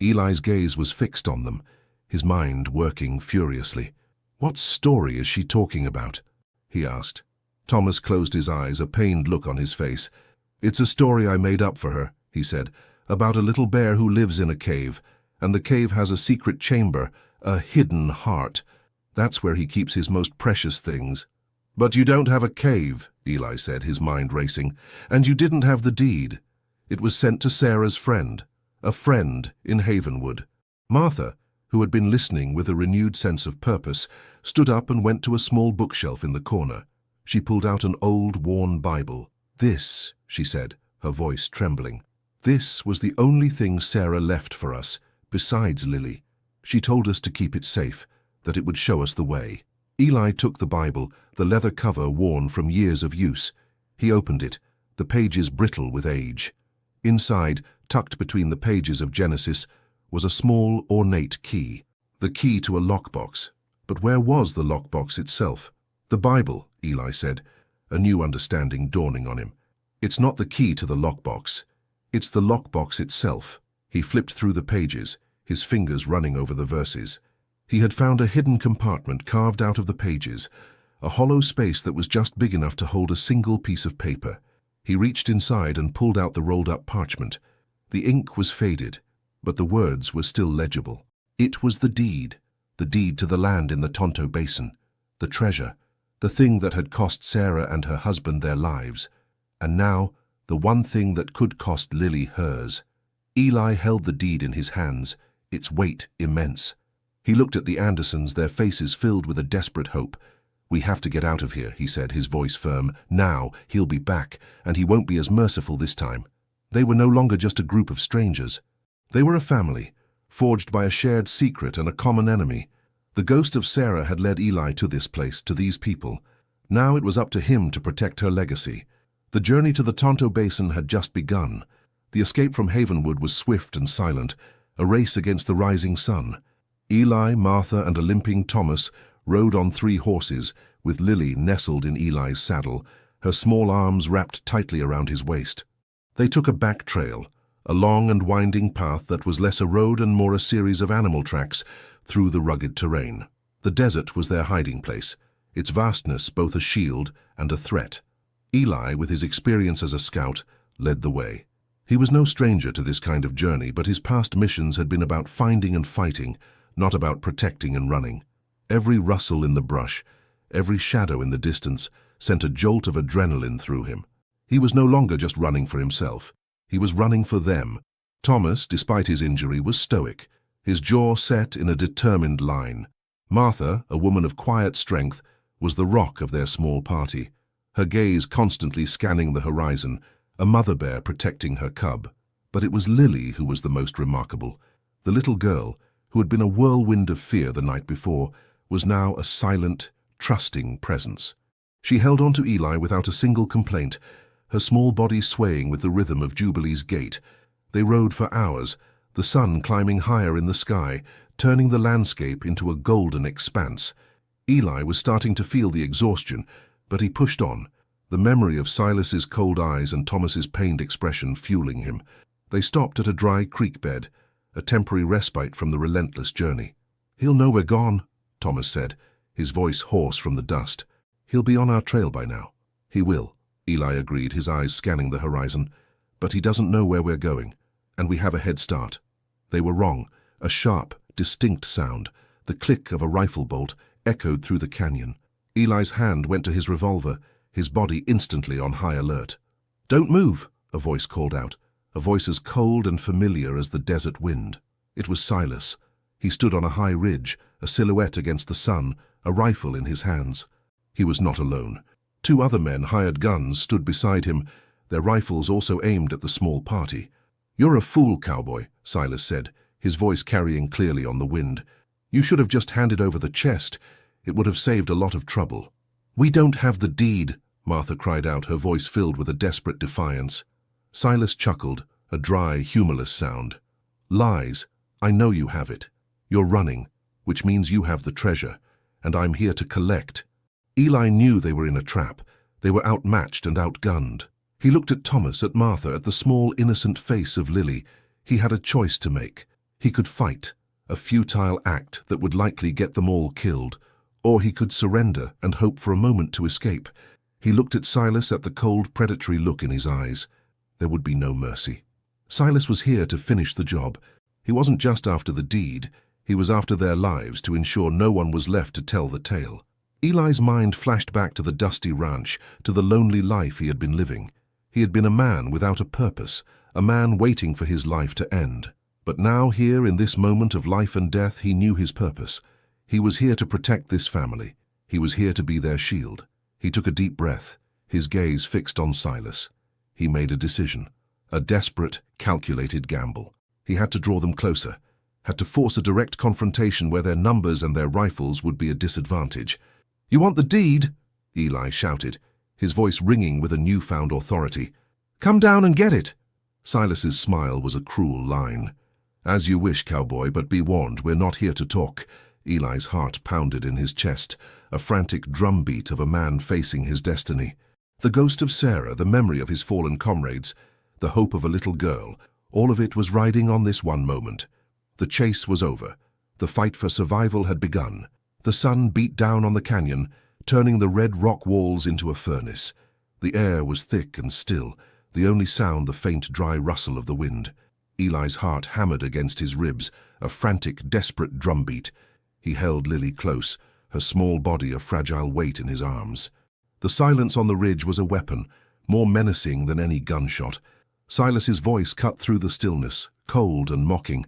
Eli's gaze was fixed on them, his mind working furiously. "What story is she talking about?" he asked. Thomas closed his eyes, a pained look on his face. "It's a story I made up for her," he said, "about a little bear who lives in a cave, and the cave has a secret chamber, a hidden heart. That's where he keeps his most precious things." "But you don't have a cave," Eli said, his mind racing, "and you didn't have the deed. It was sent to Sarah's friend, a friend in Havenwood." Martha, who had been listening with a renewed sense of purpose, stood up and went to a small bookshelf in the corner. She pulled out an old, worn Bible. "This," she said, her voice trembling, "this was the only thing Sarah left for us, besides Lily. She told us to keep it safe, that it would show us the way." Eli took the Bible, the leather cover worn from years of use. He opened it, the pages brittle with age. Inside, tucked between the pages of Genesis, was a small, ornate key, the key to a lockbox. But where was the lockbox itself? "The Bible," Eli said, a new understanding dawning on him. "It's not the key to the lockbox. It's the lockbox itself." He flipped through the pages, his fingers running over the verses. He had found a hidden compartment carved out of the pages, a hollow space that was just big enough to hold a single piece of paper. He reached inside and pulled out the rolled-up parchment. The ink was faded, but the words were still legible. It was the deed to the land in the Tonto Basin, the treasure, the thing that had cost Sarah and her husband their lives, and now the one thing that could cost Lily hers. Eli held the deed in his hands, its weight immense. He looked at the Andersons, their faces filled with a desperate hope. "We have to get out of here," he said, his voice firm. "Now, he'll be back, and he won't be as merciful this time." They were no longer just a group of strangers. They were a family, forged by a shared secret and a common enemy. The ghost of Sarah had led Eli to this place, to these people. Now it was up to him to protect her legacy. The journey to the Tonto Basin had just begun. The escape from Havenwood was swift and silent, a race against the rising sun. Eli, Martha, and a limping Thomas rode on 3 horses, with Lily nestled in Eli's saddle, her small arms wrapped tightly around his waist. They took a back trail, a long and winding path that was less a road and more a series of animal tracks through the rugged terrain. The desert was their hiding place, its vastness both a shield and a threat. Eli, with his experience as a scout, led the way. He was no stranger to this kind of journey, but his past missions had been about finding and fighting, not about protecting and running. Every rustle in the brush, every shadow in the distance, sent a jolt of adrenaline through him. He was no longer just running for himself. He was running for them. Thomas, despite his injury, was stoic, his jaw set in a determined line. Martha, a woman of quiet strength, was the rock of their small party, her gaze constantly scanning the horizon, a mother bear protecting her cub. But it was Lily who was the most remarkable. The little girl, who had been a whirlwind of fear the night before, was now a silent, trusting presence. She held on to Eli without a single complaint, her small body swaying with the rhythm of Jubilee's gait. They rode for hours, the sun climbing higher in the sky, turning the landscape into a golden expanse. Eli was starting to feel the exhaustion, but he pushed on, the memory of Silas's cold eyes and Thomas's pained expression fueling him. They stopped at a dry creek bed, a temporary respite from the relentless journey. "He'll know we're gone," Thomas said, his voice hoarse from the dust. "He'll be on our trail by now." "He will," Eli agreed, his eyes scanning the horizon. "But he doesn't know where we're going, and we have a head start." They were wrong. A sharp, distinct sound, the click of a rifle bolt, echoed through the canyon. Eli's hand went to his revolver, his body instantly on high alert. "Don't move," a voice called out, a voice as cold and familiar as the desert wind. It was Silas. He stood on a high ridge, a silhouette against the sun, a rifle in his hands. He was not alone. 2 other men, hired guns, stood beside him, their rifles also aimed at the small party. "You're a fool, cowboy," Silas said, his voice carrying clearly on the wind. "You should have just handed over the chest. It would have saved a lot of trouble." "We don't have the deed," Martha cried out, her voice filled with a desperate defiance. Silas chuckled, a dry, humorless sound. "Lies. I know you have it. You're running, which means you have the treasure, and I'm here to collect." Eli knew they were in a trap. They were outmatched and outgunned. He looked at Thomas, at Martha, at the small, innocent face of Lily. He had a choice to make. He could fight, a futile act that would likely get them all killed, or he could surrender and hope for a moment to escape. He looked at Silas, at the cold, predatory look in his eyes. There would be no mercy. Silas was here to finish the job. He wasn't just after the deed. He was after their lives, to ensure no one was left to tell the tale. Eli's mind flashed back to the dusty ranch, to the lonely life he had been living. He had been a man without a purpose, a man waiting for his life to end. But now, here, in this moment of life and death, he knew his purpose. He was here to protect this family. He was here to be their shield. He took a deep breath, his gaze fixed on Silas. He made a decision, a desperate, calculated gamble. He had to draw them closer, had to force a direct confrontation where their numbers and their rifles would be a disadvantage. "You want the deed?" Eli shouted, his voice ringing with a newfound authority. "Come down and get it." Silas's smile was a cruel line. "As you wish, cowboy, but be warned, we're not here to talk." Eli's heart pounded in his chest, a frantic drumbeat of a man facing his destiny. The ghost of Sarah, the memory of his fallen comrades, the hope of a little girl, all of it was riding on this one moment. The chase was over. The fight for survival had begun. The sun beat down on the canyon, turning the red rock walls into a furnace. The air was thick and still, the only sound the faint, dry rustle of the wind. Eli's heart hammered against his ribs, a frantic, desperate drumbeat. He held Lily close, her small body a fragile weight in his arms. The silence on the ridge was a weapon, more menacing than any gunshot. Silas's voice cut through the stillness, cold and mocking.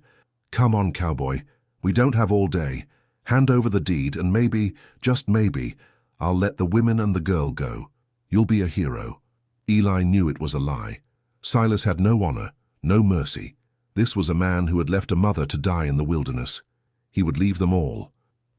"Come on, cowboy. We don't have all day. Hand over the deed, and maybe, just maybe, I'll let the women and the girl go. You'll be a hero." Eli knew it was a lie. Silas had no honor, no mercy. This was a man who had left a mother to die in the wilderness. He would leave them all.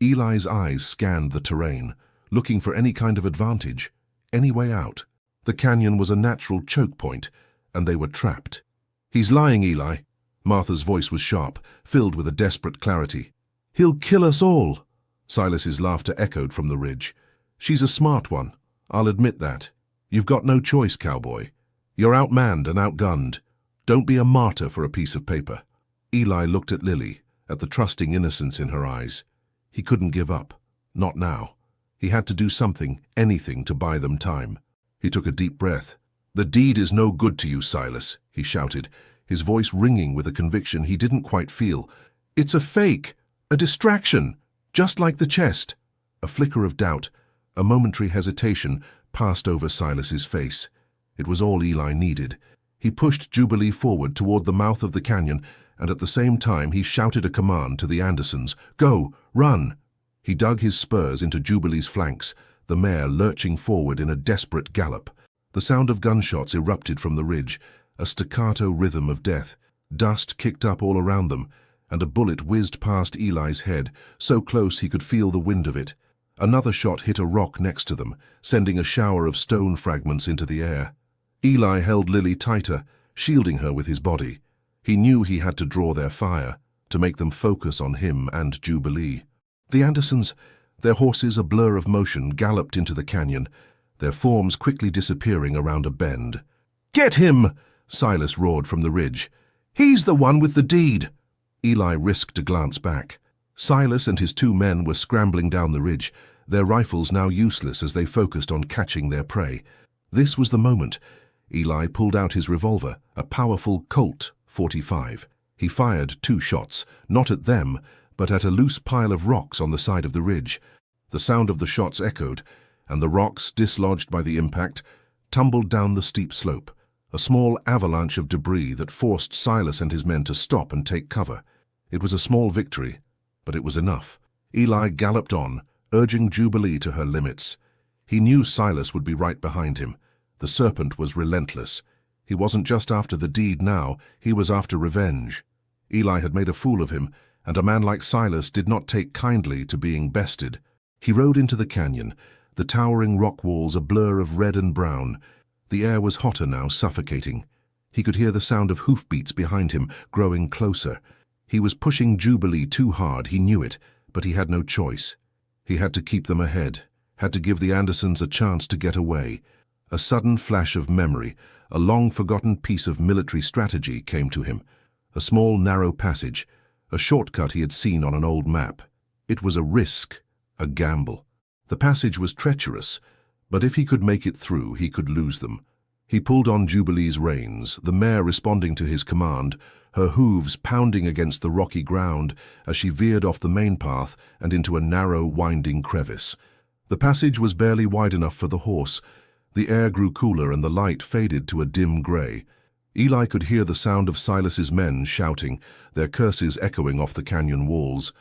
Eli's eyes scanned the terrain, looking for any kind of advantage, any way out. The canyon was a natural choke point, and they were trapped. "He's lying, Eli." Martha's voice was sharp, filled with a desperate clarity. "He'll kill us all." Silas's laughter echoed from the ridge. "She's a smart one, I'll admit that. You've got no choice, cowboy. You're outmanned and outgunned. Don't be a martyr for a piece of paper." Eli looked at Lily, at the trusting innocence in her eyes. He couldn't give up. Not now. He had to do something, anything, to buy them time. He took a deep breath. "The deed is no good to you, Silas," he shouted, his voice ringing with a conviction he didn't quite feel. "It's a fake, a distraction, just like the chest." A flicker of doubt, a momentary hesitation, passed over Silas's face. It was all Eli needed. He pushed Jubilee forward toward the mouth of the canyon, and at the same time he shouted a command to the Andersons. "Go! Run!" He dug his spurs into Jubilee's flanks, the mare lurching forward in a desperate gallop. The sound of gunshots erupted from the ridge, a staccato rhythm of death. Dust kicked up all around them, and a bullet whizzed past Eli's head, so close he could feel the wind of it. Another shot hit a rock next to them, sending a shower of stone fragments into the air. Eli held Lily tighter, shielding her with his body. He knew he had to draw their fire, to make them focus on him and Jubilee. The Andersons, their horses a blur of motion, galloped into the canyon, their forms quickly disappearing around a bend. "Get him!" Silas roared from the ridge. "He's the one with the deed." Eli risked a glance back. Silas and his two men were scrambling down the ridge, their rifles now useless as they focused on catching their prey. This was the moment. Eli pulled out his revolver, a powerful Colt .45. He fired 2 shots, not at them, but at a loose pile of rocks on the side of the ridge. The sound of the shots echoed, and the rocks, dislodged by the impact, tumbled down the steep slope, a small avalanche of debris that forced Silas and his men to stop and take cover. It was a small victory, but it was enough. Eli galloped on, urging Jubilee to her limits. He knew Silas would be right behind him. The serpent was relentless. He wasn't just after the deed now, he was after revenge. Eli had made a fool of him, and a man like Silas did not take kindly to being bested. He rode into the canyon, the towering rock walls a blur of red and brown. The air was hotter now, suffocating. He could hear the sound of hoofbeats behind him, growing closer. He was pushing Jubilee too hard, he knew it, but he had no choice. He had to keep them ahead, had to give the Andersons a chance to get away. A sudden flash of memory, a long-forgotten piece of military strategy came to him. A small, narrow passage, a shortcut he had seen on an old map. It was a risk, a gamble. The passage was treacherous, but if he could make it through, he could lose them. He pulled on Jubilee's reins, the mare responding to his command, her hooves pounding against the rocky ground as she veered off the main path and into a narrow, winding crevice. The passage was barely wide enough for the horse. The air grew cooler and the light faded to a dim grey. Eli could hear the sound of Silas's men shouting, their curses echoing off the canyon walls.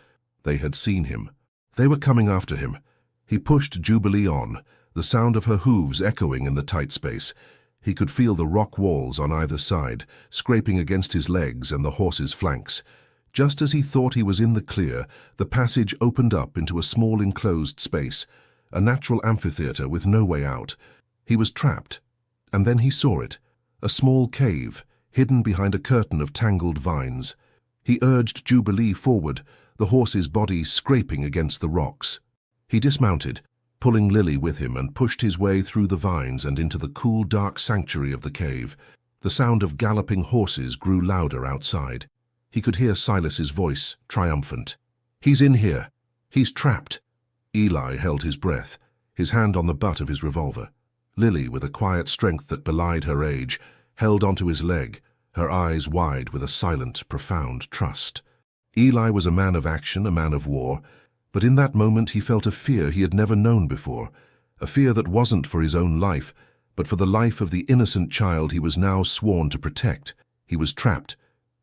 They had seen him. They were coming after him. He pushed Jubilee on, the sound of her hooves echoing in the tight space. He could feel the rock walls on either side, scraping against his legs and the horse's flanks. Just as he thought he was in the clear, the passage opened up into a small enclosed space, a natural amphitheater with no way out. He was trapped, and then he saw it, a small cave, hidden behind a curtain of tangled vines. He urged Jubilee forward, the horse's body scraping against the rocks. He dismounted, pulling Lily with him, and pushed his way through the vines and into the cool, dark sanctuary of the cave. The sound of galloping horses grew louder outside. He could hear Silas's voice, triumphant. "He's in here. He's trapped." Eli held his breath, his hand on the butt of his revolver. Lily, with a quiet strength that belied her age, held onto his leg, her eyes wide with a silent, profound trust. Eli was a man of action, a man of war, but in that moment he felt a fear he had never known before, a fear that wasn't for his own life, but for the life of the innocent child he was now sworn to protect. He was trapped,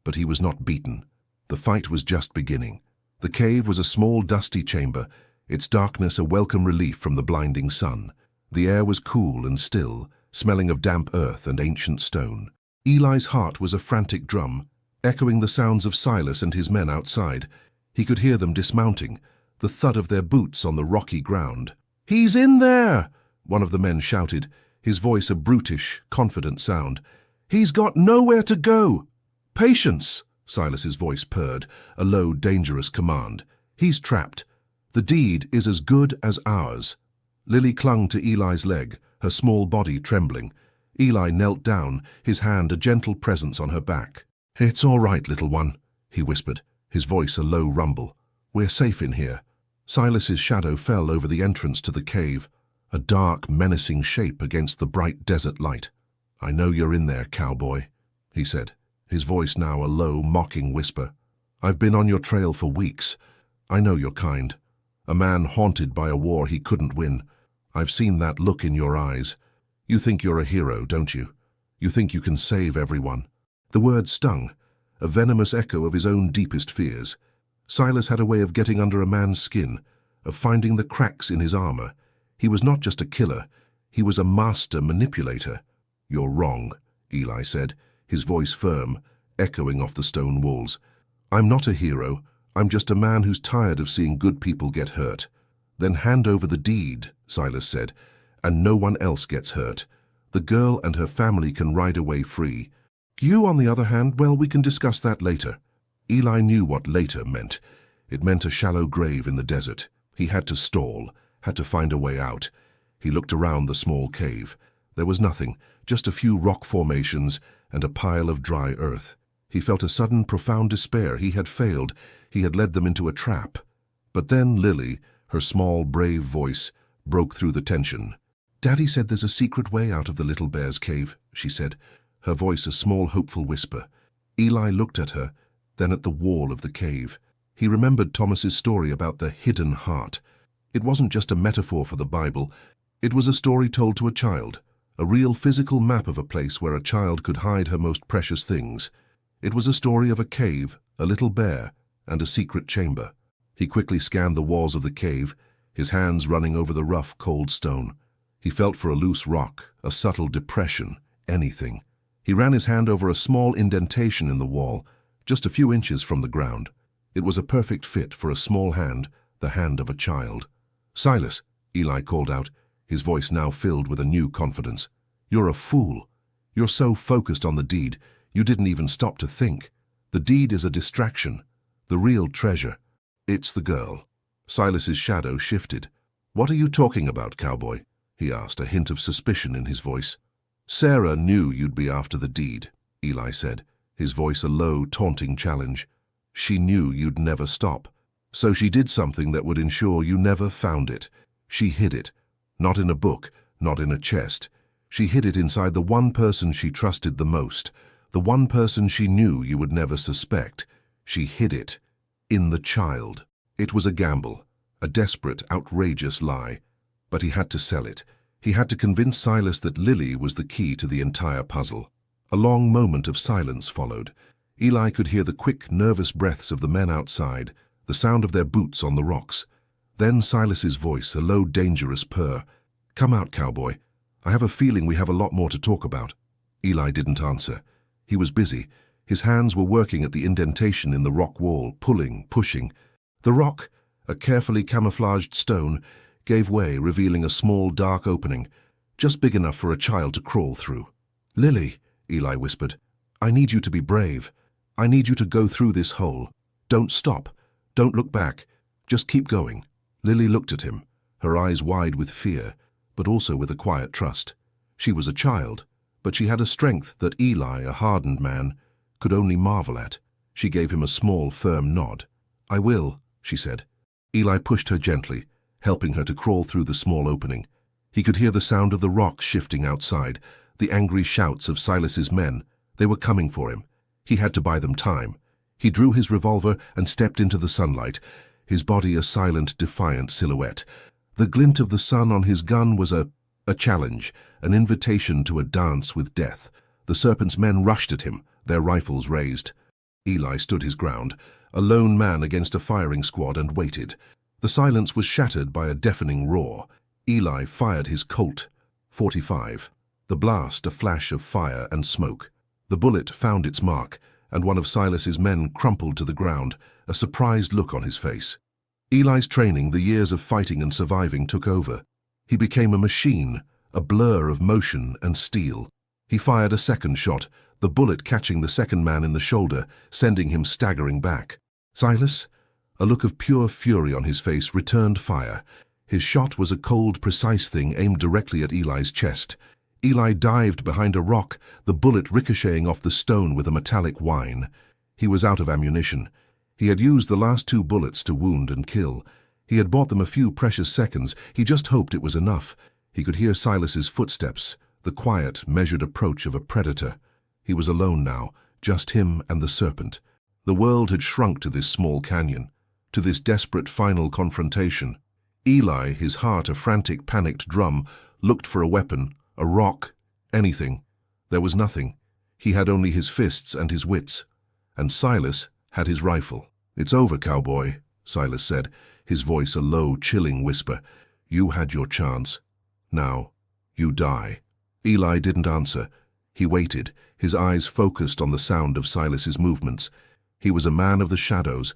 but he was not beaten. The fight was just beginning. The cave was a small, dusty chamber, its darkness a welcome relief from the blinding sun. The air was cool and still, smelling of damp earth and ancient stone. Eli's heart was a frantic drum. echoing the sounds of Silas and his men outside. He could hear them dismounting, the thud of their boots on the rocky ground. "He's in there!" one of the men shouted, his voice a brutish, confident sound. "He's got nowhere to go!" "Patience!" Silas's voice purred, a low, dangerous command. "He's trapped. The deed is as good as ours." Lily clung to Eli's leg, her small body trembling. Eli knelt down, his hand a gentle presence on her back. "It's all right, little one," he whispered, his voice a low rumble. "We're safe in here." Silas's shadow fell over the entrance to the cave, a dark, menacing shape against the bright desert light. "I know you're in there, cowboy," he said, his voice now a low, mocking whisper. "I've been on your trail for weeks. I know your kind. A man haunted by a war he couldn't win. I've seen that look in your eyes. You think you're a hero, don't you? You think you can save everyone." The word stung, a venomous echo of his own deepest fears. Silas had a way of getting under a man's skin, of finding the cracks in his armor. He was not just a killer, he was a master manipulator. "You're wrong," Eli said, his voice firm, echoing off the stone walls. "I'm not a hero, I'm just a man who's tired of seeing good people get hurt." "Then hand over the deed," Silas said, "and no one else gets hurt. The girl and her family can ride away free. You, on the other hand, well, we can discuss that later." Eli knew what later meant. It meant a shallow grave in the desert. He had to stall, had to find a way out. He looked around the small cave. There was nothing, just a few rock formations and a pile of dry earth. He felt a sudden, profound despair. He had failed. He had led them into a trap. But then Lily, her small, brave voice, broke through the tension. "Daddy said there's a secret way out of the little bear's cave," she said, her voice a small, hopeful whisper. Eli looked at her, then at the wall of the cave. He remembered Thomas's story about the hidden heart. It wasn't just a metaphor for the Bible. It was a story told to a child, a real physical map of a place where a child could hide her most precious things. It was a story of a cave, a little bear, and a secret chamber. He quickly scanned the walls of the cave, his hands running over the rough, cold stone. He felt for a loose rock, a subtle depression, anything. He ran his hand over a small indentation in the wall, just a few inches from the ground. It was a perfect fit for a small hand, the hand of a child. "Silas," Eli called out, his voice now filled with a new confidence. "You're a fool. You're so focused on the deed, you didn't even stop to think. The deed is a distraction. The real treasure, it's the girl." Silas's shadow shifted. "What are you talking about, cowboy?" he asked, a hint of suspicion in his voice. "Sarah knew you'd be after the deed," Eli said, his voice a low, taunting challenge. "She knew you'd never stop. So she did something that would ensure you never found it. She hid it. Not in a book, not in a chest. She hid it inside the one person she trusted the most, the one person she knew you would never suspect. She hid it in the child." It was a gamble, a desperate, outrageous lie. But he had to sell it. He had to convince Silas that Lily was the key to the entire puzzle. A long moment of silence followed. Eli could hear the quick, nervous breaths of the men outside, the sound of their boots on the rocks. Then Silas's voice, a low, dangerous purr. "Come out, cowboy. I have a feeling we have a lot more to talk about." Eli didn't answer. He was busy. His hands were working at the indentation in the rock wall, pulling, pushing. The rock, a carefully camouflaged stone, gave way, revealing a small, dark opening, just big enough for a child to crawl through. "Lily," Eli whispered, "I need you to be brave. I need you to go through this hole. Don't stop. Don't look back. Just keep going." Lily looked at him, her eyes wide with fear, but also with a quiet trust. She was a child, but she had a strength that Eli, a hardened man, could only marvel at. She gave him a small, firm nod. "I will," she said. Eli pushed her gently, helping her to crawl through the small opening. He could hear the sound of the rocks shifting outside, the angry shouts of Silas's men. They were coming for him. He had to buy them time. He drew his revolver and stepped into the sunlight, his body a silent, defiant silhouette. The glint of the sun on his gun was a challenge, an invitation to a dance with death. The serpent's men rushed at him, their rifles raised. Eli stood his ground, a lone man against a firing squad, and waited. The silence was shattered by a deafening roar. Eli fired his Colt .45. The blast a flash of fire and smoke. The bullet found its mark, and one of Silas's men crumpled to the ground, a surprised look on his face. Eli's training, the years of fighting and surviving, took over. He became a machine, a blur of motion and steel. He fired a second shot, the bullet catching the second man in the shoulder, sending him staggering back. Silas, a look of pure fury on his face, returned fire. His shot was a cold, precise thing aimed directly at Eli's chest. Eli dived behind a rock, the bullet ricocheting off the stone with a metallic whine. He was out of ammunition. He had used the last 2 bullets to wound and kill. He had bought them a few precious seconds. He just hoped it was enough. He could hear Silas's footsteps, the quiet, measured approach of a predator. He was alone now, just him and the serpent. The world had shrunk to this small canyon, to this desperate final confrontation. Eli, his heart a frantic, panicked drum, looked for a weapon, a rock, anything. There was nothing. He had only his fists and his wits. And Silas had his rifle. "It's over, cowboy," Silas said, his voice a low, chilling whisper. "You had your chance. Now, you die." Eli didn't answer. He waited, his eyes focused on the sound of Silas's movements. He was a man of the shadows,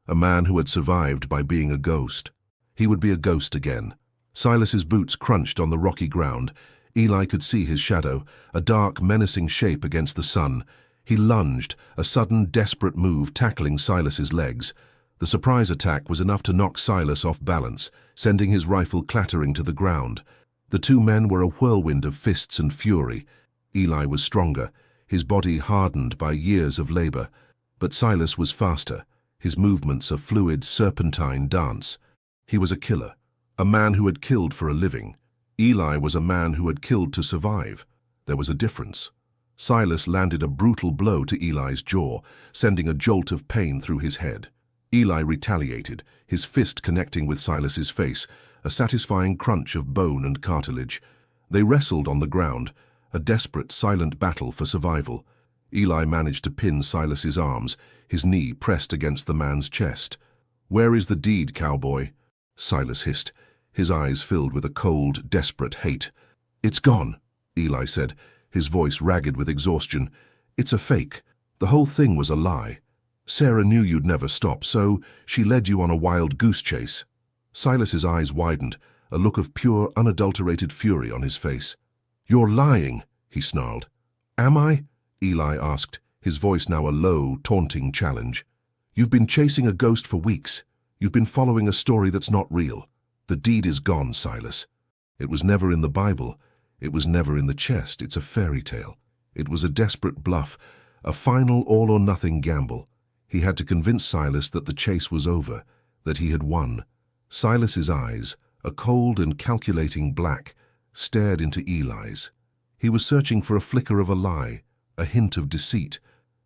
a man who had survived by being a ghost. He would be a ghost again. Silas's boots crunched on the rocky ground. Eli could see his shadow, a dark, menacing shape against the sun. He lunged, a sudden, desperate move tackling Silas's legs. The surprise attack was enough to knock Silas off balance, sending his rifle clattering to the ground. The 2 men were a whirlwind of fists and fury. Eli was stronger, his body hardened by years of labor. But Silas was faster, his movements a fluid, serpentine dance. He was a killer, a man who had killed for a living. Eli was a man who had killed to survive. There was a difference. Silas landed a brutal blow to Eli's jaw, sending a jolt of pain through his head. Eli retaliated, his fist connecting with Silas's face, a satisfying crunch of bone and cartilage. They wrestled on the ground, a desperate, silent battle for survival. Eli managed to pin Silas's arms, his knee pressed against the man's chest. "Where is the deed, cowboy?" Silas hissed, his eyes filled with a cold, desperate hate. "It's gone," Eli said, his voice ragged with exhaustion. "It's a fake. The whole thing was a lie. Sarah knew you'd never stop, so she led you on a wild goose chase." Silas's eyes widened, a look of pure, unadulterated fury on his face. "You're lying," he snarled. "Am I?" Eli asked, his voice now a low, taunting challenge. "You've been chasing a ghost for weeks. You've been following a story that's not real. The deed is gone, Silas. It was never in the Bible. It was never in the chest. It's a fairy tale. It was a desperate bluff, a final all-or-nothing gamble. He had to convince Silas that the chase was over, that he had won." Silas's eyes, a cold and calculating black, stared into Eli's. He was searching for a flicker of a lie, a hint of deceit.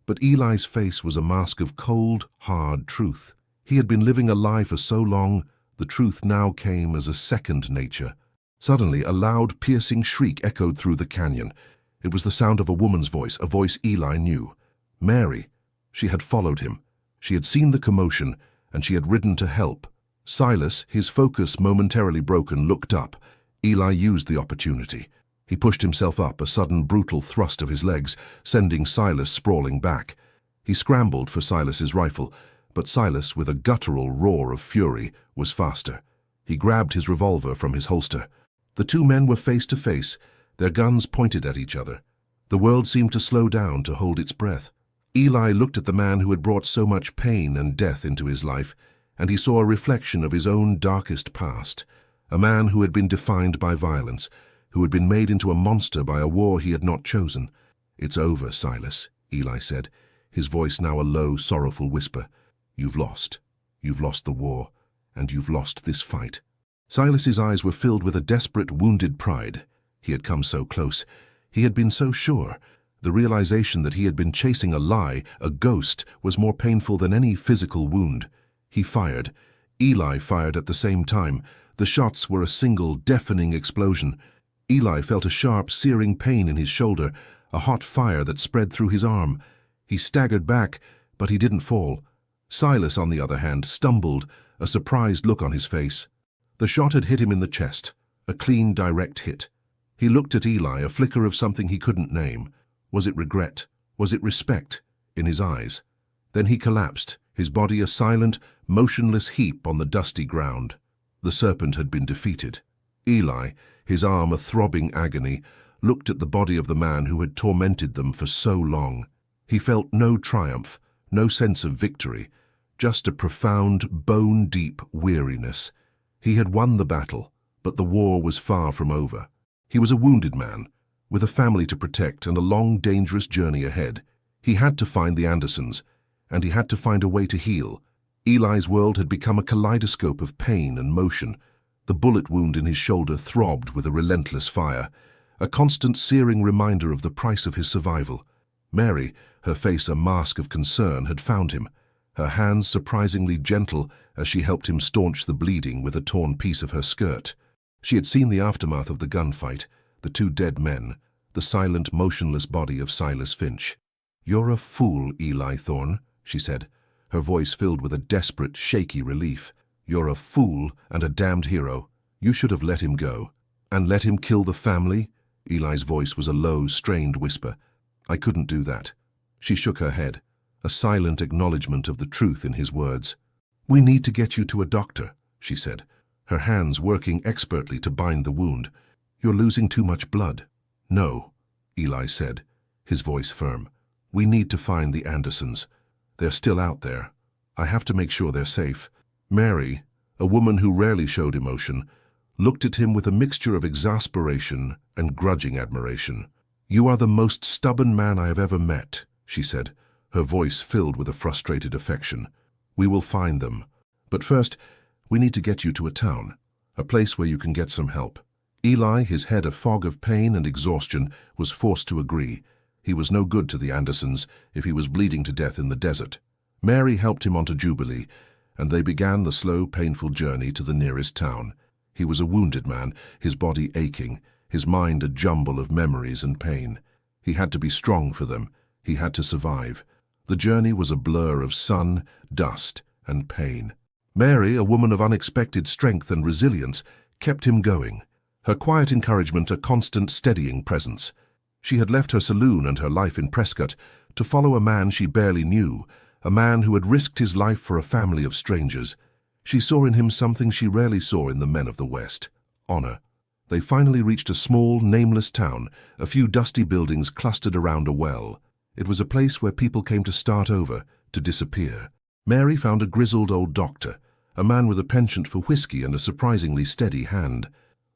But Eli's face was a mask of cold, hard truth. He had been living a lie for so long, the truth now came as a second nature. Suddenly, a loud, piercing shriek echoed through the canyon. It was the sound of a woman's voice, a voice Eli knew. Mary. She had followed him. She had seen the commotion, and she had ridden to help. Silas, his focus momentarily broken, looked up. Eli used the opportunity. He pushed himself up, a sudden brutal thrust of his legs, sending Silas sprawling back. He scrambled for Silas's rifle, but Silas, with a guttural roar of fury, was faster. He grabbed his revolver from his holster. The 2 men were face to face, their guns pointed at each other. The world seemed to slow down, to hold its breath. Eli looked at the man who had brought so much pain and death into his life, and he saw a reflection of his own darkest past, a man who had been defined by violence, who had been made into a monster by a war he had not chosen. "It's over, Silas," Eli said, his voice now a low, sorrowful whisper. "You've lost. You've lost the war, and you've lost this fight." Silas's eyes were filled with a desperate, wounded pride. He had come so close. He had been so sure. The realization that he had been chasing a lie, a ghost, was more painful than any physical wound. He fired. Eli fired at the same time. The shots were a single, deafening explosion. Eli felt a sharp, searing pain in his shoulder, a hot fire that spread through his arm. He staggered back, but he didn't fall. Silas, on the other hand, stumbled, a surprised look on his face. The shot had hit him in the chest, a clean, direct hit. He looked at Eli, a flicker of something he couldn't name. Was it regret? Was it respect? in his eyes. Then he collapsed, his body a silent, motionless heap on the dusty ground. The serpent had been defeated. Eli, his arm a throbbing agony, looked at the body of the man who had tormented them for so long. He felt no triumph, no sense of victory, just a profound, bone-deep weariness. He had won the battle, but the war was far from over. He was a wounded man, with a family to protect and a long, dangerous journey ahead. He had to find the Andersons, and he had to find a way to heal. Eli's world had become a kaleidoscope of pain and motion. The bullet wound in his shoulder throbbed with a relentless fire, a constant searing reminder of the price of his survival. Mary, her face a mask of concern, had found him, her hands surprisingly gentle as she helped him staunch the bleeding with a torn piece of her skirt. She had seen the aftermath of the gunfight, the two dead men, the silent, motionless body of Silas Finch. "You're a fool, Eli Thorne," she said, her voice filled with a desperate, shaky relief. "You're a fool and a damned hero. You should have let him go." "And let him kill the family?" Eli's voice was a low, strained whisper. "I couldn't do that." She shook her head, a silent acknowledgement of the truth in his words. "We need to get you to a doctor," she said, her hands working expertly to bind the wound. "You're losing too much blood." "No," Eli said, his voice firm. "We need to find the Andersons. They're still out there. I have to make sure they're safe." Mary, a woman who rarely showed emotion, looked at him with a mixture of exasperation and grudging admiration. "You are the most stubborn man I have ever met," she said, her voice filled with a frustrated affection. "We will find them. But first, we need to get you to a town, a place where you can get some help." Eli, his head a fog of pain and exhaustion, was forced to agree. He was no good to the Andersons if he was bleeding to death in the desert. Mary helped him onto Jubilee, and they began the slow, painful journey to the nearest town. He was a wounded man, his body aching, his mind a jumble of memories and pain. He had to be strong for them. He had to survive. The journey was a blur of sun, dust, and pain. Mary, a woman of unexpected strength and resilience, kept him going, her quiet encouragement a constant steadying presence. She had left her saloon and her life in Prescott to follow a man she barely knew, a man who had risked his life for a family of strangers. She saw in him something she rarely saw in the men of the West: honor. They finally reached a small, nameless town, a few dusty buildings clustered around a well. It was a place where people came to start over, to disappear. Mary found a grizzled old doctor, a man with a penchant for whiskey and a surprisingly steady hand.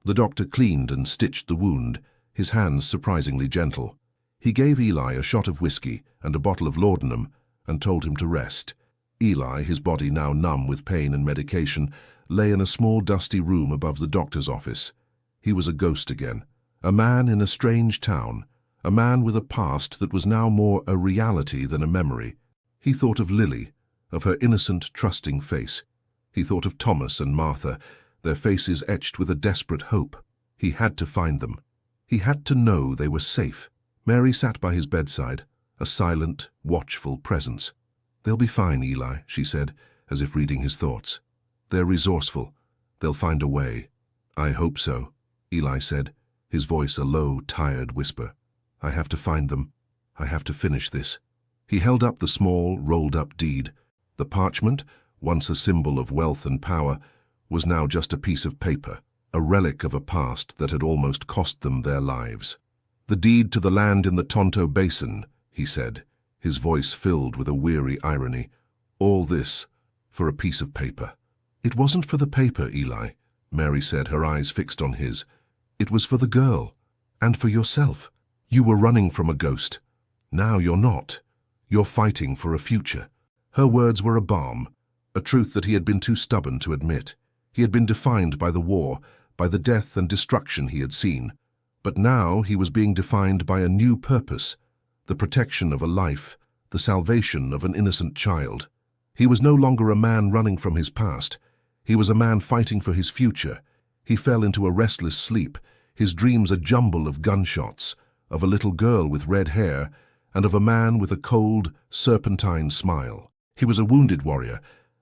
The doctor cleaned and stitched the wound, his hands surprisingly gentle. He gave Eli a shot of whiskey and a bottle of laudanum and told him to rest. Eli, his body now numb with pain and medication, lay in a small dusty room above the doctor's office. He was a ghost again, a man in a strange town, a man with a past that was now more a reality than a memory. He thought of Lily, of her innocent, trusting face. He thought of Thomas and Martha, their faces etched with a desperate hope. He had to find them. He had to know they were safe. Mary sat by his bedside, a silent, watchful presence. "They'll be fine, Eli," she said, as if reading his thoughts. "They're resourceful. They'll find a way." "I hope so," Eli said, his voice a low, tired whisper. "I have to find them. I have to finish this." He held up the small, rolled-up deed. The parchment, once a symbol of wealth and power, was now just a piece of paper, a relic of a past that had almost cost them their lives. "The deed to the land in the Tonto Basin," he said, his voice filled with a weary irony. "All this for a piece of paper." "It wasn't for the paper, Eli," Mary said, her eyes fixed on his. "It was for the girl, and for yourself. You were running from a ghost. Now you're not. You're fighting for a future." Her words were a balm, a truth that he had been too stubborn to admit. He had been defined by the war, by the death and destruction he had seen. But now he was being defined by a new purpose, the protection of a life, the salvation of an innocent child. He was no longer a man running from his past. He was a man fighting for his future. He fell into a restless sleep, his dreams a jumble of gunshots, of a little girl with red hair, and of a man with a cold, serpentine smile. He was a wounded warrior,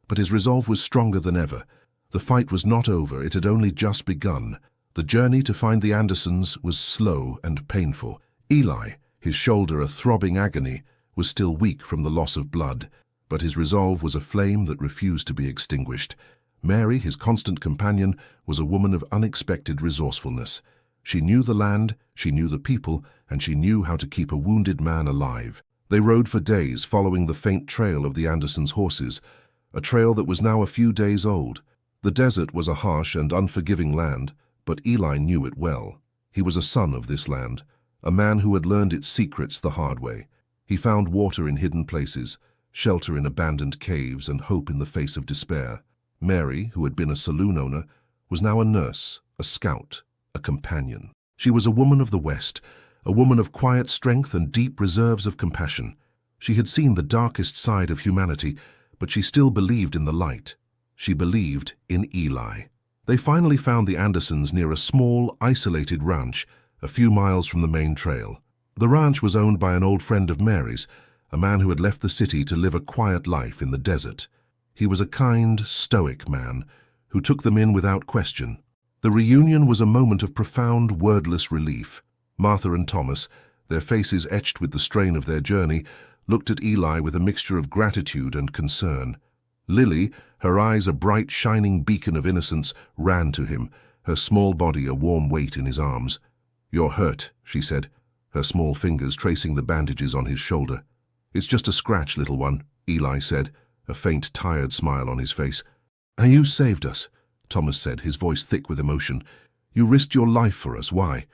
but his resolve was stronger than ever. The fight was not over, it had only just begun. The journey to find the Andersons was slow and painful. Eli, his shoulder a throbbing agony, was still weak from the loss of blood, but his resolve was a flame that refused to be extinguished. Mary, his constant companion, was a woman of unexpected resourcefulness. She knew the land, she knew the people, and she knew how to keep a wounded man alive. They rode for days, following the faint trail of the Andersons' horses, a trail that was now a few days old. The desert was a harsh and unforgiving land, but Eli knew it well. He was a son of this land, a man who had learned its secrets the hard way. He found water in hidden places, shelter in abandoned caves, and hope in the face of despair. Mary, who had been a saloon owner, was now a nurse, a scout, a companion. She was a woman of the West, a woman of quiet strength and deep reserves of compassion. She had seen the darkest side of humanity, but she still believed in the light. She believed in Eli. They finally found the Andersons near a small, isolated ranch, a few miles from the main trail. The ranch was owned by an old friend of Mary's, a man who had left the city to live a quiet life in the desert. He was a kind, stoic man who took them in without question. The reunion was a moment of profound, wordless relief. Martha and Thomas, their faces etched with the strain of their journey, looked at Eli with a mixture of gratitude and concern. Lily, her eyes a bright, shining beacon of innocence, ran to him, her small body a warm weight in his arms. "You're hurt," she said, her small fingers tracing the bandages on his shoulder. "It's just a scratch, little one," Eli said, a faint, tired smile on his face. "And you saved us," Thomas said, his voice thick with emotion. "You risked your life for us. Why?"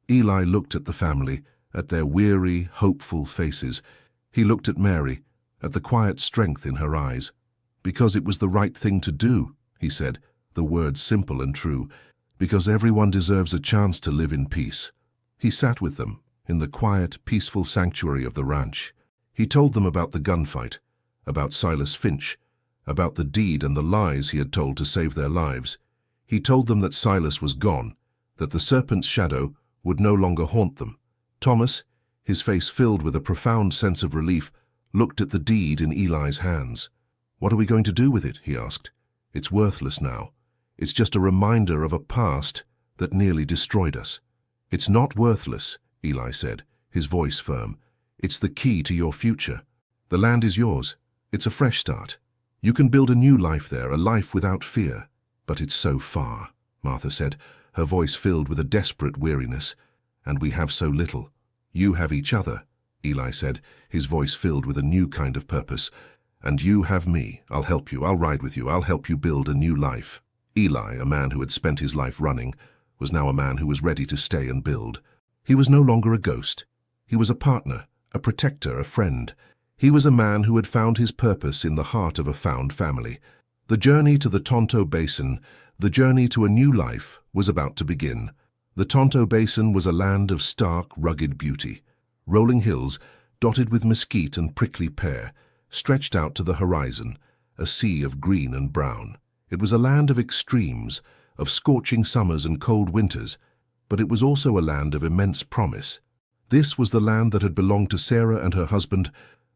Eli looked at the family, at their weary, hopeful faces. He looked at Mary, at the quiet strength in her eyes. "Because it was the right thing to do," he said, the words simple and true. "Because everyone deserves a chance to live in peace." He sat with them, in the quiet, peaceful sanctuary of the ranch. He told them about the gunfight, about Silas Finch, about the deed and the lies he had told to save their lives. He told them that Silas was gone, that the serpent's shadow would no longer haunt them. Thomas, his face filled with a profound sense of relief, looked at the deed in Eli's hands. "What are we going to do with it?" he asked. "It's worthless now. It's just a reminder of a past that nearly destroyed us." "It's not worthless," Eli said, his voice firm. "It's the key to your future. The land is yours. It's a fresh start. You can build a new life there, a life without fear." "But it's so far," Martha said, her voice filled with a desperate weariness. "And we have so little." "You have each other," Eli said, his voice filled with a new kind of purpose. "And you have me. I'll help you. I'll ride with you. I'll help you build a new life." Eli, a man who had spent his life running, was now a man who was ready to stay and build. He was no longer a ghost. He was a partner, a protector, a friend. He was a man who had found his purpose in the heart of a found family. The journey to the Tonto Basin, the journey to a new life, was about to begin. The Tonto Basin was a land of stark, rugged beauty. Rolling hills, dotted with mesquite and prickly pear, stretched out to the horizon, a sea of green and brown. It was a land of extremes, of scorching summers and cold winters, but it was also a land of immense promise. This was the land that had belonged to Sarah and her husband,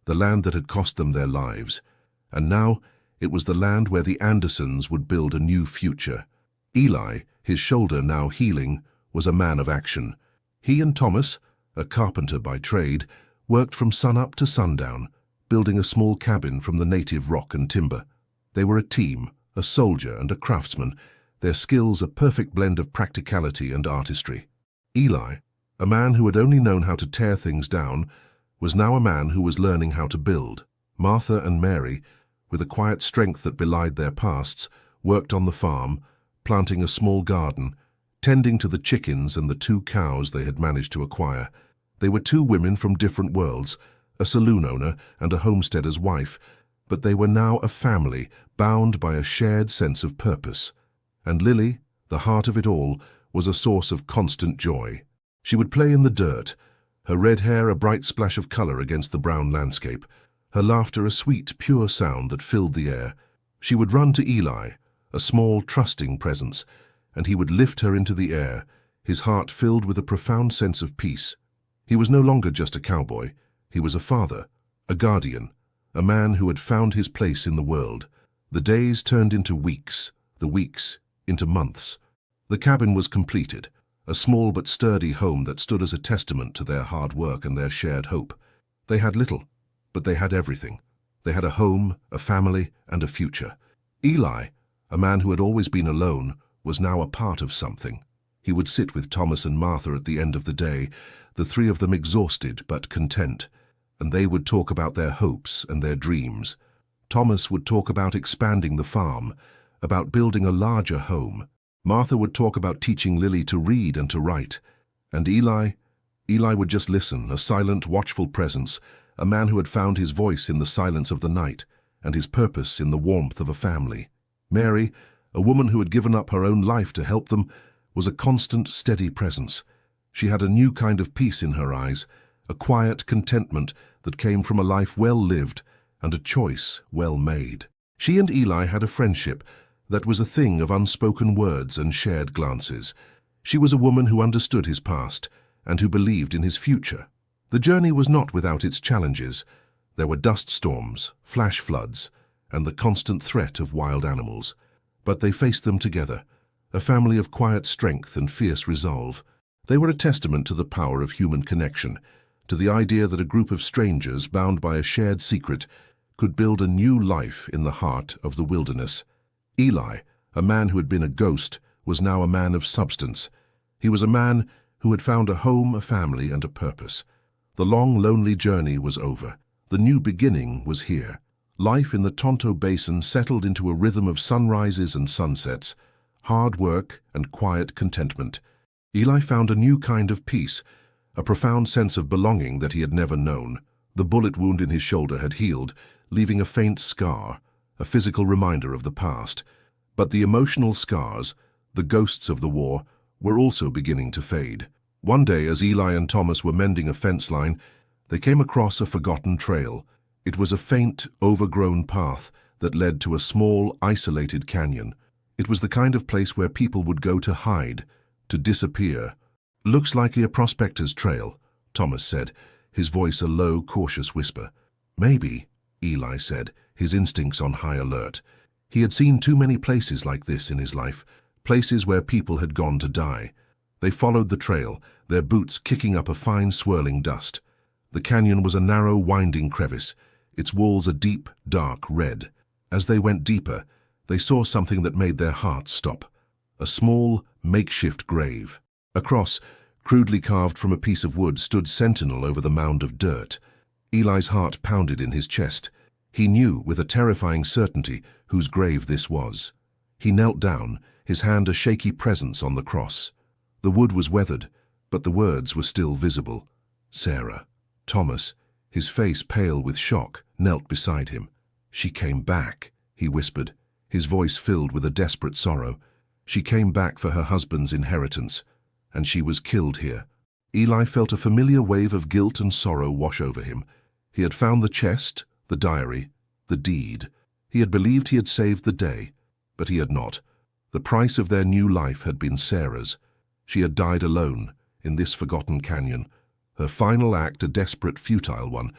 the land that had cost them their lives. And now it was the land where the Andersons would build a new future. Eli, his shoulder now healing, was a man of action. He and Thomas, a carpenter by trade, worked from sunup to sundown, building a small cabin from the native rock and timber. They were a team, a soldier and a craftsman, their skills a perfect blend of practicality and artistry. Eli, a man who had only known how to tear things down, was now a man who was learning how to build. Martha and Mary, with a quiet strength that belied their pasts, worked on the farm, planting a small garden, tending to the chickens and the 2 cows they had managed to acquire. They were 2 women from different worlds, a saloon owner and a homesteader's wife, but they were now a family bound by a shared sense of purpose. And Lily, the heart of it all, was a source of constant joy. She would play in the dirt, her red hair a bright splash of color against the brown landscape, her laughter a sweet, pure sound that filled the air. She would run to Eli, a small, trusting presence, and he would lift her into the air, his heart filled with a profound sense of peace. He was no longer just a cowboy. He was a father, a guardian, a man who had found his place in the world. The days turned into weeks, the weeks into months. The cabin was completed, a small but sturdy home that stood as a testament to their hard work and their shared hope. They had little, but they had everything. They had a home, a family, and a future. Eli, a man who had always been alone, was now a part of something. He would sit with Thomas and Martha at the end of the day, the three of them exhausted but content, and they would talk about their hopes and their dreams. Thomas would talk about expanding the farm, about building a larger home. Martha would talk about teaching Lily to read and to write. And Eli would just listen, a silent, watchful presence, a man who had found his voice in the silence of the night and his purpose in the warmth of a family. Mary, a woman who had given up her own life to help them, was a constant, steady presence. She had a new kind of peace in her eyes, a quiet contentment that came from a life well lived and a choice well made. She and Eli had a friendship that was a thing of unspoken words and shared glances. She was a woman who understood his past and who believed in his future. The journey was not without its challenges. There were dust storms, flash floods, and the constant threat of wild animals. But they faced them together, a family of quiet strength and fierce resolve. They were a testament to the power of human connection, to the idea that a group of strangers bound by a shared secret could build a new life in the heart of the wilderness. Eli, a man who had been a ghost, was now a man of substance. He was a man who had found a home, a family, and a purpose. The long, lonely journey was over. The new beginning was here. Life in the Tonto Basin settled into a rhythm of sunrises and sunsets, hard work and quiet contentment. Eli found a new kind of peace, a profound sense of belonging that he had never known. The bullet wound in his shoulder had healed, leaving a faint scar, a physical reminder of the past. But the emotional scars, the ghosts of the war, were also beginning to fade. One day, as Eli and Thomas were mending a fence line, they came across a forgotten trail. It was a faint, overgrown path that led to a small, isolated canyon. It was the kind of place where people would go to hide, to disappear. "Looks like a prospector's trail," Thomas said, his voice a low, cautious whisper. "Maybe," Eli said, his instincts on high alert. He had seen too many places like this in his life, places where people had gone to die. They followed the trail, their boots kicking up a fine swirling dust. The canyon was a narrow, winding crevice, its walls a deep, dark red. As they went deeper, they saw something that made their hearts stop. A small, makeshift grave. A cross, crudely carved from a piece of wood, stood sentinel over the mound of dirt. Eli's heart pounded in his chest. He knew, with a terrifying certainty, whose grave this was. He knelt down, his hand a shaky presence on the cross. The wood was weathered, but the words were still visible. Sarah. Thomas, his face pale with shock, knelt beside him. "She came back," he whispered, his voice filled with a desperate sorrow. "She came back for her husband's inheritance, and she was killed here." Eli felt a familiar wave of guilt and sorrow wash over him. He had found the chest, the diary, the deed. He had believed he had saved the day, but he had not. The price of their new life had been Sarah's. She had died alone, in this forgotten canyon. Her final act a desperate, futile one.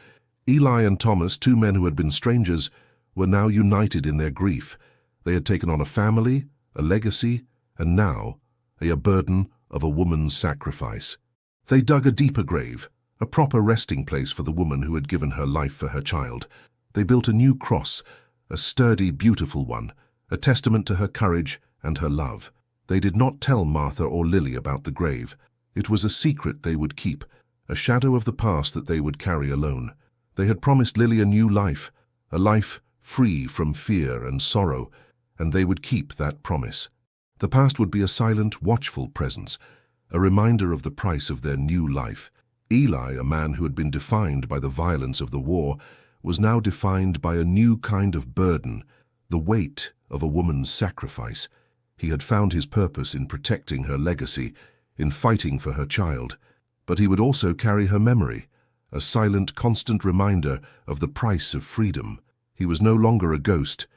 Eli and Thomas, two men who had been strangers, were now united in their grief. They had taken on a family, a legacy, and now a burden of a woman's sacrifice. They dug a deeper grave, a proper resting place for the woman who had given her life for her child. They built a new cross, a sturdy, beautiful one, a testament to her courage and her love. They did not tell Martha or Lily about the grave. It was a secret they would keep, a shadow of the past that they would carry alone. They had promised Lily a new life, a life free from fear and sorrow, and they would keep that promise. The past would be a silent, watchful presence, a reminder of the price of their new life. Eli, a man who had been defined by the violence of the war, was now defined by a new kind of burden, the weight of a woman's sacrifice. He had found his purpose in protecting her legacy, in fighting for her child. But he would also carry her memory, a silent, constant reminder of the price of freedom. He was no longer a ghost,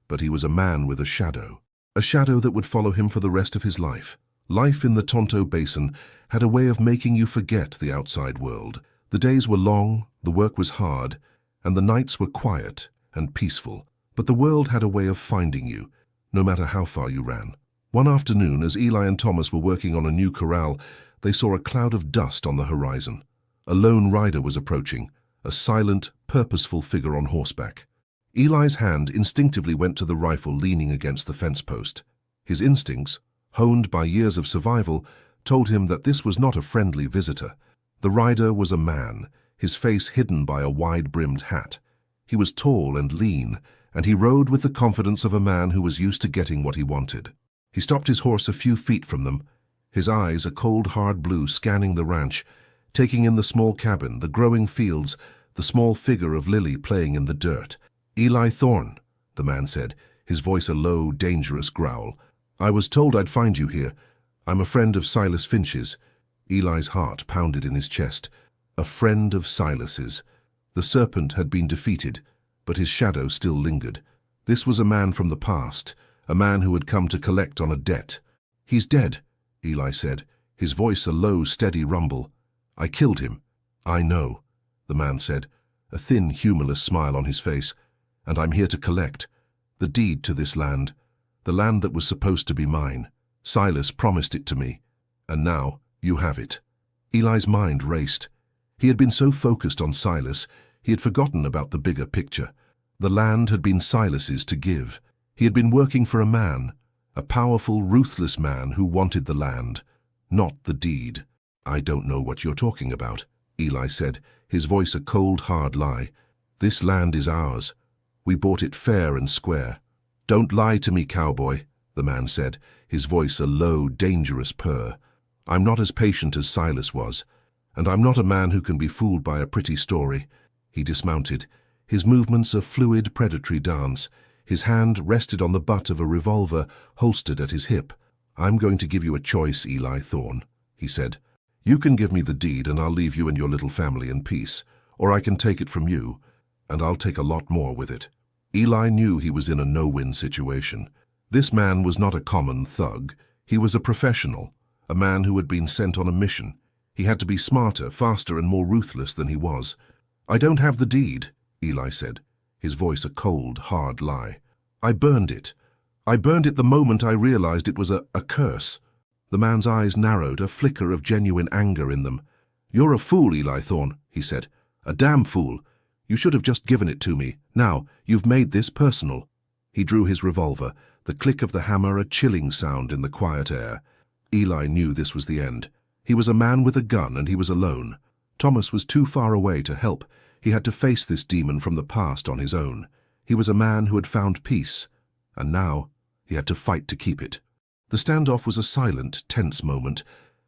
but he was a man with a shadow that would follow him for the rest of his life. Life in the Tonto Basin had a way of making you forget the outside world. The days were long, the work was hard, and the nights were quiet and peaceful. But the world had a way of finding you, no matter how far you ran. One afternoon, as Eli and Thomas were working on a new corral, they saw a cloud of dust on the horizon. A lone rider was approaching, a silent, purposeful figure on horseback. Eli's hand instinctively went to the rifle leaning against the fence post. His instincts, honed by years of survival, told him that this was not a friendly visitor. The rider was a man, his face hidden by a wide-brimmed hat. He was tall and lean, and he rode with the confidence of a man who was used to getting what he wanted. He stopped his horse a few feet from them, his eyes a cold, hard blue scanning the ranch, taking in the small cabin, the growing fields, the small figure of Lily playing in the dirt. "Eli Thorne," the man said, his voice a low, dangerous growl. "I was told I'd find you here. I'm a friend of Silas Finch's." Eli's heart pounded in his chest. A friend of Silas's. The serpent had been defeated, but his shadow still lingered. This was a man from the past, a man who had come to collect on a debt. "He's dead," Eli said, his voice a low, steady rumble. "I killed him." "I know," the man said, a thin, humorless smile on his face. "And I'm here to collect. The deed to this land. The land that was supposed to be mine. Silas promised it to me. And now, you have it." Eli's mind raced. He had been so focused on Silas, he had forgotten about the bigger picture. The land had been Silas's to give. He had been working for a man, a powerful, ruthless man who wanted the land, not the deed. "I don't know what you're talking about," Eli said, his voice a cold, hard lie. "This land is ours. We bought it fair and square." "Don't lie to me, cowboy," the man said, his voice a low, dangerous purr. "I'm not as patient as Silas was, and I'm not a man who can be fooled by a pretty story." He dismounted, his movements a fluid, predatory dance. His hand rested on the butt of a revolver holstered at his hip. "I'm going to give you a choice, Eli Thorne," he said. "You can give me the deed and I'll leave you and your little family in peace, or I can take it from you, and I'll take a lot more with it." Eli knew he was in a no-win situation. This man was not a common thug. He was a professional, a man who had been sent on a mission. He had to be smarter, faster, and more ruthless than he was. "I don't have the deed," Eli said, his voice a cold, hard lie. "I burned it. I burned it the moment I realized it was a curse." The man's eyes narrowed, a flicker of genuine anger in them. "You're a fool, Eli Thorne," he said. "A damn fool. You should have just given it to me. Now, you've made this personal." He drew his revolver, the click of the hammer a chilling sound in the quiet air. Eli knew this was the end. He was a man with a gun and he was alone. Thomas was too far away to help. He had to face this demon from the past on his own. He was a man who had found peace, and now he had to fight to keep it. The standoff was a silent, tense moment,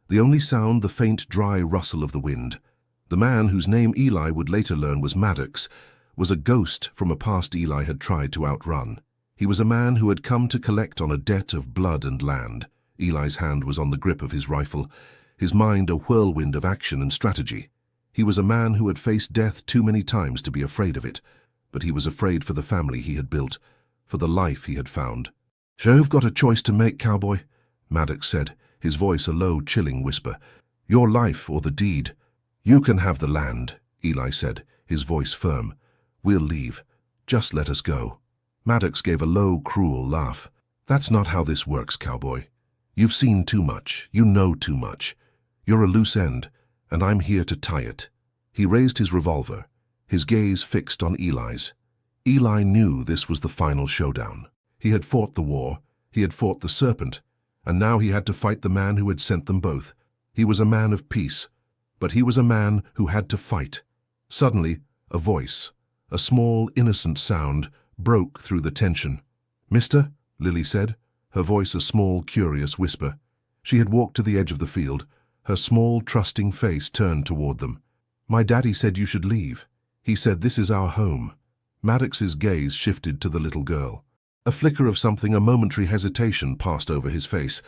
the only sound the faint, dry rustle of the wind. The man, whose name Eli would later learn was Maddox, was a ghost from a past Eli had tried to outrun. He was a man who had come to collect on a debt of blood and land. Eli's hand was on the grip of his rifle, his mind a whirlwind of action and strategy. He was a man who had faced death too many times to be afraid of it, but he was afraid for the family he had built, for the life he had found. "You've got a choice to make, cowboy," Maddox said, his voice a low, chilling whisper. "Your life or the deed." "You can have the land," Eli said, his voice firm. "We'll leave. Just let us go." Maddox gave a low, cruel laugh. "That's not how this works, cowboy. You've seen too much. You know too much. You're a loose end, and I'm here to tie it." He raised his revolver, his gaze fixed on Eli's. Eli knew this was the final showdown. He had fought the war, he had fought the serpent, and now he had to fight the man who had sent them both. He was a man of peace, but he was a man who had to fight. Suddenly, a voice, a small, innocent sound, broke through the tension. "Mister?" Lily said, her voice a small, curious whisper. She had walked to the edge of the field, her small, trusting face turned toward them. "My daddy said you should leave. He said this is our home." Maddox's gaze shifted to the little girl. A flicker of something, a momentary hesitation passed over his face.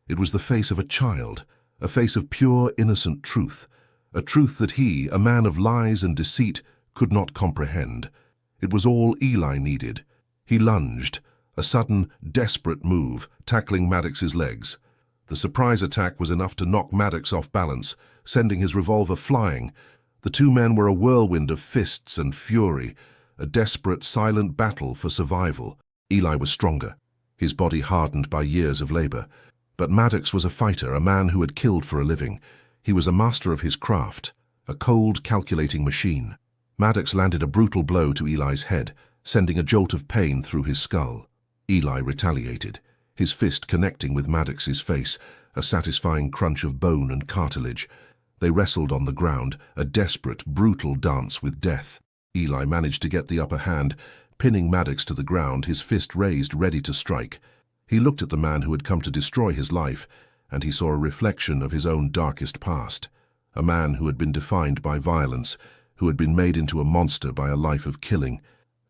It was the face of a child, a face of pure, innocent truth, a truth that he, a man of lies and deceit, could not comprehend. It was all Eli needed. He lunged, a sudden, desperate move, tackling Maddox's legs. The surprise attack was enough to knock Maddox off balance, sending his revolver flying. The two men were a whirlwind of fists and fury, a desperate, silent battle for survival. Eli was stronger, his body hardened by years of labor. But Maddox was a fighter, a man who had killed for a living. He was a master of his craft, a cold, calculating machine. Maddox landed a brutal blow to Eli's head, sending a jolt of pain through his skull. Eli retaliated, his fist connecting with Maddox's face, a satisfying crunch of bone and cartilage. They wrestled on the ground, a desperate, brutal dance with death. Eli managed to get the upper hand, pinning Maddox to the ground, his fist raised ready to strike. He looked at the man who had come to destroy his life, and he saw a reflection of his own darkest past. A man who had been defined by violence, who had been made into a monster by a life of killing.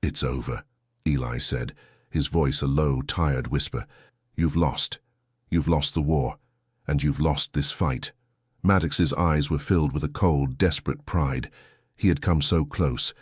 "It's over," Eli said, his voice a low, tired whisper. "You've lost. You've lost the war, and you've lost this fight." Maddox's eyes were filled with a cold, desperate pride. He had come so close.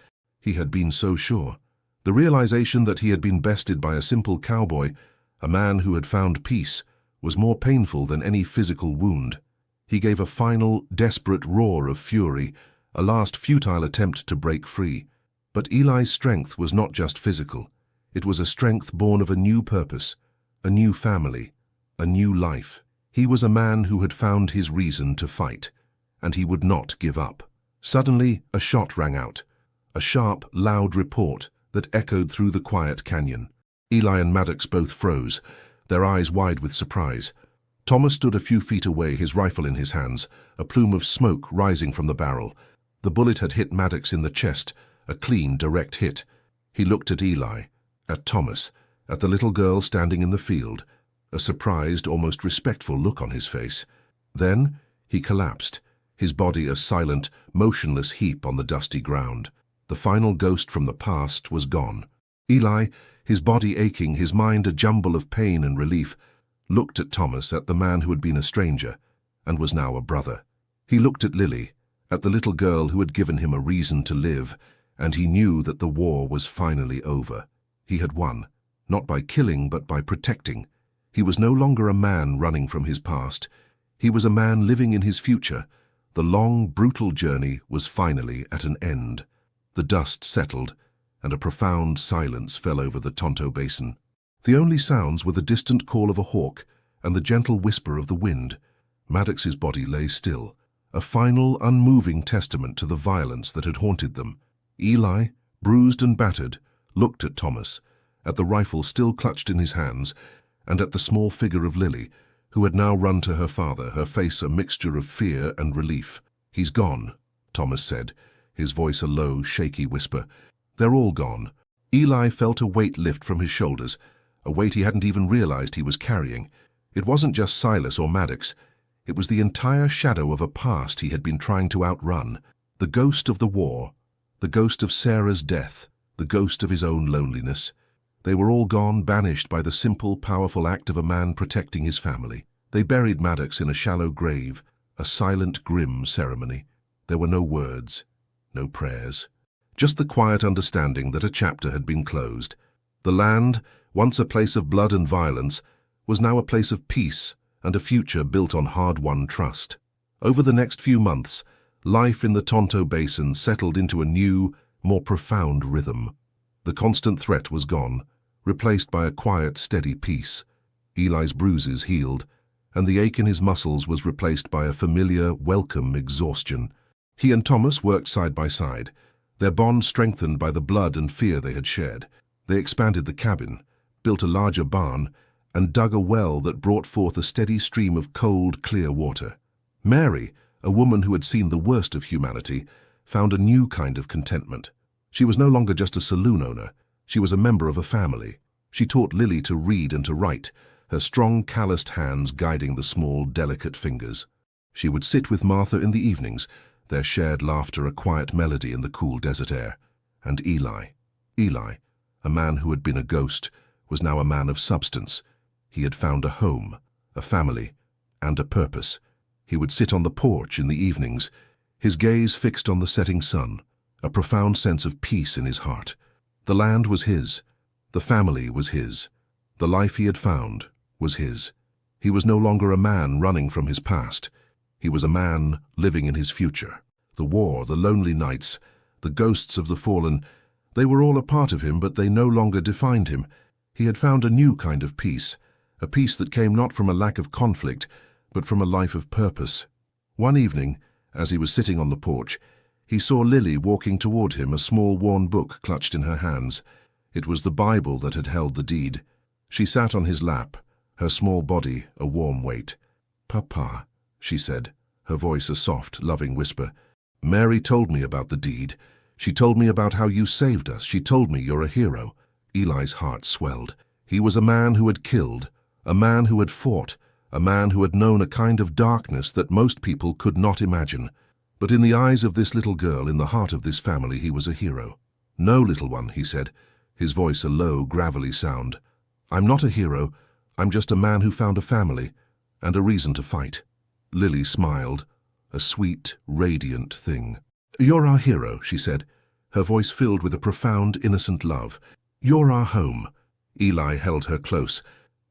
He had been so sure. The realization that he had been bested by a simple cowboy, a man who had found peace, was more painful than any physical wound. He gave a final, desperate roar of fury, a last futile attempt to break free. But Eli's strength was not just physical. It was a strength born of a new purpose, a new family, a new life. He was a man who had found his reason to fight, and he would not give up. Suddenly, a shot rang out, a sharp, loud report that echoed through the quiet canyon. Eli and Maddox both froze, their eyes wide with surprise. Thomas stood a few feet away, his rifle in his hands, a plume of smoke rising from the barrel. The bullet had hit Maddox in the chest, a clean, direct hit. He looked at Eli, at Thomas, at the little girl standing in the field, a surprised, almost respectful look on his face. Then he collapsed, his body a silent, motionless heap on the dusty ground. The final ghost from the past was gone. Eli, his body aching, his mind a jumble of pain and relief, looked at Thomas, at the man who had been a stranger, and was now a brother. He looked at Lily, at the little girl who had given him a reason to live, and he knew that the war was finally over. He had won, not by killing but by protecting. He was no longer a man running from his past. He was a man living in his future. The long, brutal journey was finally at an end. The dust settled, and a profound silence fell over the Tonto Basin. The only sounds were the distant call of a hawk and the gentle whisper of the wind. Maddox's body lay still, a final, unmoving testament to the violence that had haunted them. Eli, bruised and battered, looked at Thomas, at the rifle still clutched in his hands, and at the small figure of Lily, who had now run to her father, her face a mixture of fear and relief. "He's gone," Thomas said, his voice a low, shaky whisper. "They're all gone." Eli felt a weight lift from his shoulders, a weight he hadn't even realized he was carrying. It wasn't just Silas or Maddox. It was the entire shadow of a past he had been trying to outrun. The ghost of the war, the ghost of Sarah's death, the ghost of his own loneliness. They were all gone, banished by the simple, powerful act of a man protecting his family. They buried Maddox in a shallow grave, a silent, grim ceremony. There were no words, no prayers, just the quiet understanding that a chapter had been closed. The land, once a place of blood and violence, was now a place of peace and a future built on hard-won trust. Over the next few months, life in the Tonto Basin settled into a new, more profound rhythm. The constant threat was gone, replaced by a quiet, steady peace. Eli's bruises healed, and the ache in his muscles was replaced by a familiar, welcome exhaustion. He and Thomas worked side by side, their bond strengthened by the blood and fear they had shared. They expanded the cabin, built a larger barn, and dug a well that brought forth a steady stream of cold, clear water. Mary, a woman who had seen the worst of humanity, found a new kind of contentment. She was no longer just a saloon owner. She was a member of a family. She taught Lily to read and to write, her strong, calloused hands guiding the small, delicate fingers. She would sit with Martha in the evenings, their shared laughter a quiet melody in the cool desert air. And Eli, a man who had been a ghost, was now a man of substance. He had found a home, a family, and a purpose. He would sit on the porch in the evenings, his gaze fixed on the setting sun, a profound sense of peace in his heart. The land was his. The family was his. The life he had found was his. He was no longer a man running from his past. He was a man living in his future. The war, the lonely nights, the ghosts of the fallen, they were all a part of him, but they no longer defined him. He had found a new kind of peace, a peace that came not from a lack of conflict, but from a life of purpose. One evening, as he was sitting on the porch, He saw Lily walking toward him, a small worn book clutched in her hands. It was the Bible that had held the deed. She sat on his lap, her small body a warm weight. "Papa," she said, her voice a soft, loving whisper. "Mary told me about the deed. She told me about how you saved us. She told me you're a hero." Eli's heart swelled. He was a man who had killed, a man who had fought, a man who had known a kind of darkness that most people could not imagine. But in the eyes of this little girl, in the heart of this family, he was a hero. "No, little one," he said, his voice a low, gravelly sound. "I'm not a hero. I'm just a man who found a family and a reason to fight." Lily smiled, a sweet, radiant thing. "You're our hero," she said, her voice filled with a profound, innocent love. "You're our home." Eli held her close,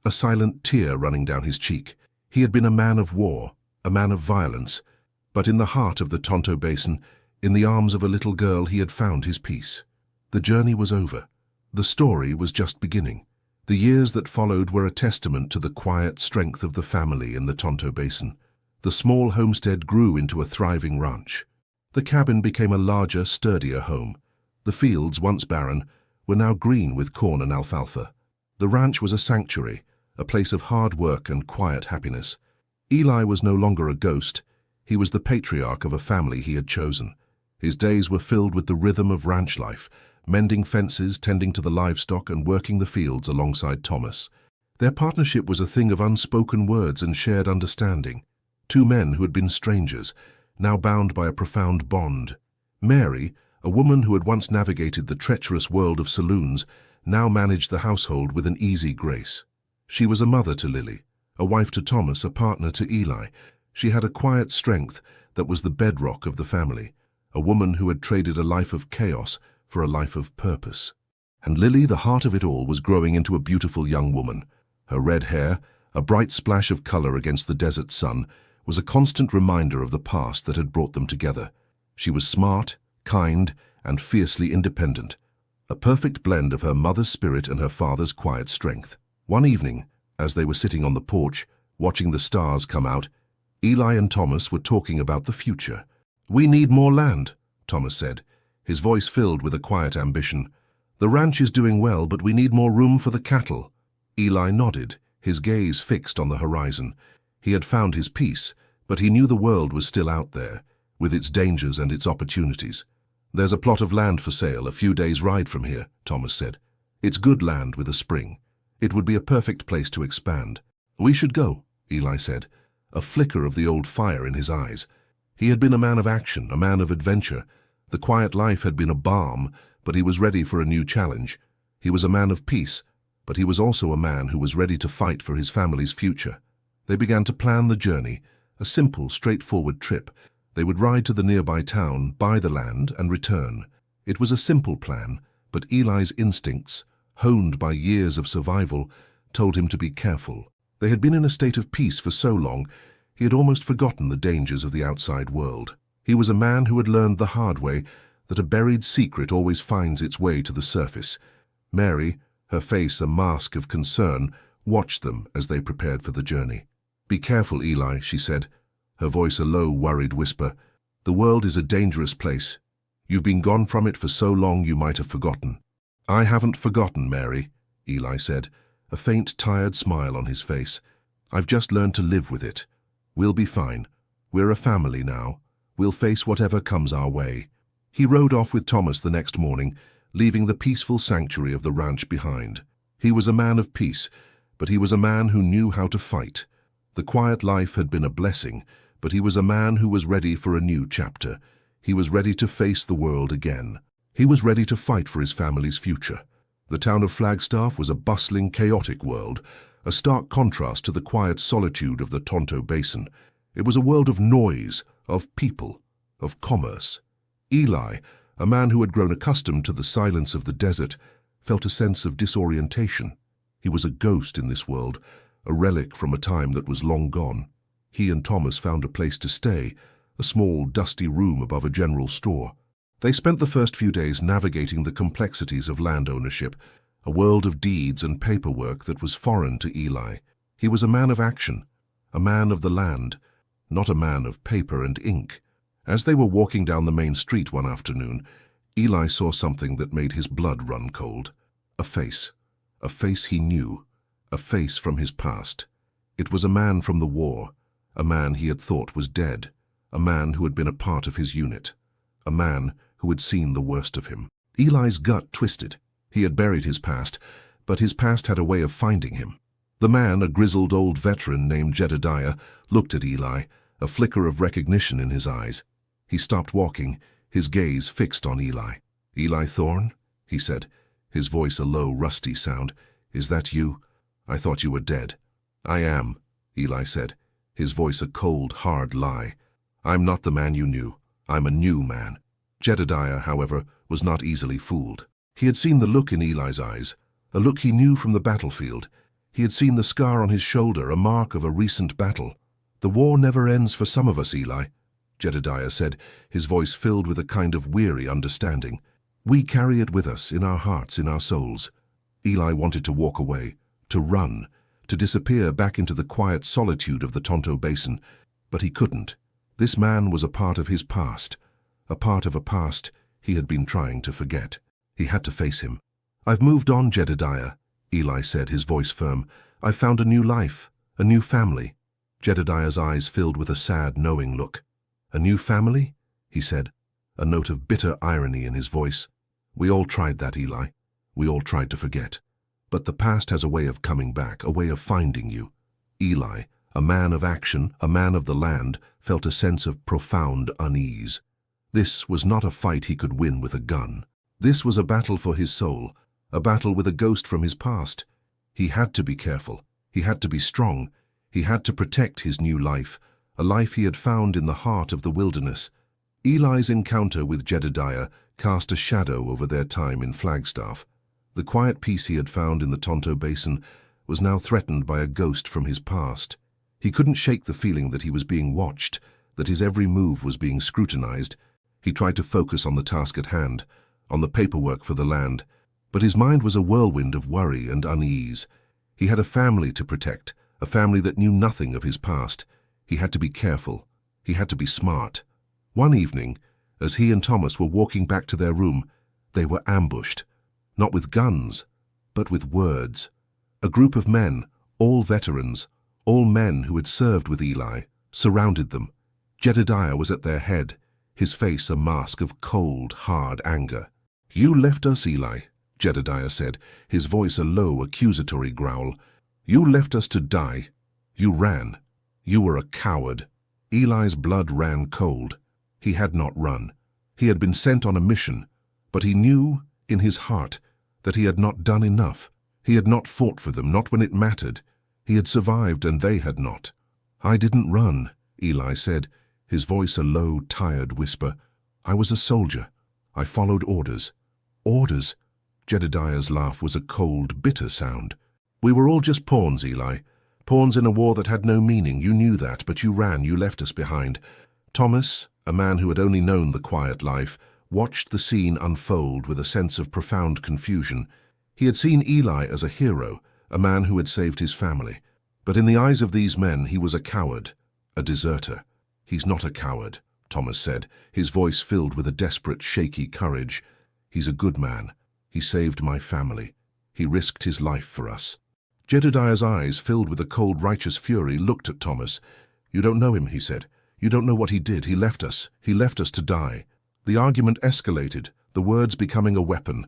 a silent tear running down his cheek. He had been a man of war, a man of violence, but in the heart of the Tonto Basin, in the arms of a little girl, he had found his peace. The journey was over. The story was just beginning. The years that followed were a testament to the quiet strength of the family in the Tonto Basin. The small homestead grew into a thriving ranch. The cabin became a larger, sturdier home. The fields, once barren, were now green with corn and alfalfa. The ranch was a sanctuary, a place of hard work and quiet happiness. Eli was no longer a ghost. He was the patriarch of a family he had chosen. His days were filled with the rhythm of ranch life, mending fences, tending to the livestock, and working the fields alongside Thomas. Their partnership was a thing of unspoken words and shared understanding. Two men who had been strangers, now bound by a profound bond. Mary, a woman who had once navigated the treacherous world of saloons, now managed the household with an easy grace. She was a mother to Lily, a wife to Thomas, a partner to Eli. She had a quiet strength that was the bedrock of the family, a woman who had traded a life of chaos for a life of purpose. And Lily, the heart of it all, was growing into a beautiful young woman. Her red hair, a bright splash of color against the desert sun, was a constant reminder of the past that had brought them together. She was smart, kind, and fiercely independent, a perfect blend of her mother's spirit and her father's quiet strength. One evening, as they were sitting on the porch, watching the stars come out, Eli and Thomas were talking about the future. "We need more land," Thomas said, his voice filled with a quiet ambition. "The ranch is doing well, but we need more room for the cattle." Eli nodded, his gaze fixed on the horizon. He had found his peace, but he knew the world was still out there, with its dangers and its opportunities. "There's a plot of land for sale a few days' ride from here," Thomas said. "It's good land with a spring. It would be a perfect place to expand." "We should go," Eli said, a flicker of the old fire in his eyes. He had been a man of action, a man of adventure. The quiet life had been a balm, but he was ready for a new challenge. He was a man of peace, but he was also a man who was ready to fight for his family's future. They began to plan the journey, a simple, straightforward trip. They would ride to the nearby town, buy the land, and return. It was a simple plan, but Eli's instincts, honed by years of survival, told him to be careful. They had been in a state of peace for so long, he had almost forgotten the dangers of the outside world. He was a man who had learned the hard way that a buried secret always finds its way to the surface. Mary, her face a mask of concern, watched them as they prepared for the journey. "Be careful, Eli," she said, her voice a low, worried whisper. "The world is a dangerous place. You've been gone from it for so long you might have forgotten." "I haven't forgotten, Mary," Eli said, a faint, tired smile on his face. "I've just learned to live with it. We'll be fine. We're a family now. We'll face whatever comes our way." He rode off with Thomas the next morning, leaving the peaceful sanctuary of the ranch behind. He was a man of peace, but he was a man who knew how to fight. The quiet life had been a blessing, but he was a man who was ready for a new chapter. He was ready to face the world again. He was ready to fight for his family's future. The town of Flagstaff was a bustling, chaotic world, a stark contrast to the quiet solitude of the Tonto Basin. It was a world of noise, of people, of commerce. Eli, a man who had grown accustomed to the silence of the desert, felt a sense of disorientation. He was a ghost in this world, a relic from a time that was long gone. He and Thomas found a place to stay, a small, dusty room above a general store. They spent the first few days navigating the complexities of land ownership, a world of deeds and paperwork that was foreign to Eli. He was a man of action, a man of the land, not a man of paper and ink. As they were walking down the main street one afternoon, Eli saw something that made his blood run cold. A face he knew, a face from his past. It was a man from the war, a man he had thought was dead, a man who had been a part of his unit, a man who had seen the worst of him. Eli's gut twisted. He had buried his past, but his past had a way of finding him. The man, a grizzled old veteran named Jedediah, looked at Eli, a flicker of recognition in his eyes. He stopped walking, his gaze fixed on Eli. "Eli Thorne?" he said, his voice a low, rusty sound. "Is that you? I thought you were dead." "I am," Eli said, his voice a cold, hard lie. "I'm not the man you knew. I'm a new man." Jedediah, however, was not easily fooled. He had seen the look in Eli's eyes, a look he knew from the battlefield. He had seen the scar on his shoulder, a mark of a recent battle. "The war never ends for some of us, Eli," Jedediah said, his voice filled with a kind of weary understanding. "We carry it with us, in our hearts, in our souls." Eli wanted to walk away, to run, to disappear back into the quiet solitude of the Tonto Basin, but he couldn't. This man was a part of his past, a part of a past he had been trying to forget. He had to face him. "I've moved on, Jedediah," Eli said, his voice firm. "I've found a new life, a new family." Jedediah's eyes filled with a sad, knowing look. "A new family?" he said, a note of bitter irony in his voice. "We all tried that, Eli. We all tried to forget. But the past has a way of coming back, a way of finding you." Eli, a man of action, a man of the land, felt a sense of profound unease. This was not a fight he could win with a gun. This was a battle for his soul, a battle with a ghost from his past. He had to be careful. He had to be strong. He had to protect his new life, a life he had found in the heart of the wilderness. Eli's encounter with Jedediah cast a shadow over their time in Flagstaff. The quiet peace he had found in the Tonto Basin was now threatened by a ghost from his past. He couldn't shake the feeling that he was being watched, that his every move was being scrutinized. He tried to focus on the task at hand, on the paperwork for the land, but his mind was a whirlwind of worry and unease. He had a family to protect, a family that knew nothing of his past. He had to be careful. He had to be smart. One evening, as he and Thomas were walking back to their room, they were ambushed, not with guns, but with words. A group of men, all veterans, all men who had served with Eli, surrounded them. Jedediah was at their head, his face a mask of cold, hard anger. "You left us, Eli," Jedediah said, his voice a low, accusatory growl. "You left us to die. You ran. You were a coward." Eli's blood ran cold. He had not run. He had been sent on a mission, but he knew, in his heart, that he had not done enough. He had not fought for them, not when it mattered. He had survived, and they had not. "I didn't run," Eli said, his voice a low, tired whisper. "I was a soldier. I followed orders." "Orders?" Jedediah's laugh was a cold, bitter sound. "We were all just pawns, Eli. Pawns in a war that had no meaning. You knew that, but you ran, you left us behind." Thomas, a man who had only known the quiet life, watched the scene unfold with a sense of profound confusion. He had seen Eli as a hero, a man who had saved his family. But in the eyes of these men, he was a coward, a deserter. "He's not a coward," Thomas said, his voice filled with a desperate, shaky courage. "He's a good man. He saved my family. He risked his life for us." Jedediah's eyes, filled with a cold, righteous fury, looked at Thomas. "You don't know him," he said. "You don't know what he did. He left us. He left us to die." The argument escalated, the words becoming a weapon.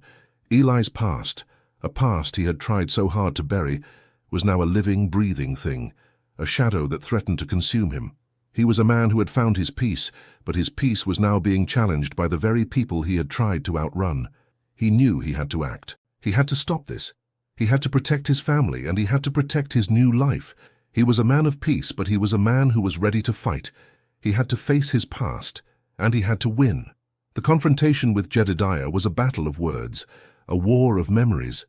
Eli's past, a past he had tried so hard to bury, was now a living, breathing thing, a shadow that threatened to consume him. He was a man who had found his peace, but his peace was now being challenged by the very people he had tried to outrun. He knew he had to act. He had to stop this. He had to protect his family, and he had to protect his new life. He was a man of peace, but he was a man who was ready to fight. He had to face his past, and he had to win. The confrontation with Jedediah was a battle of words, a war of memories.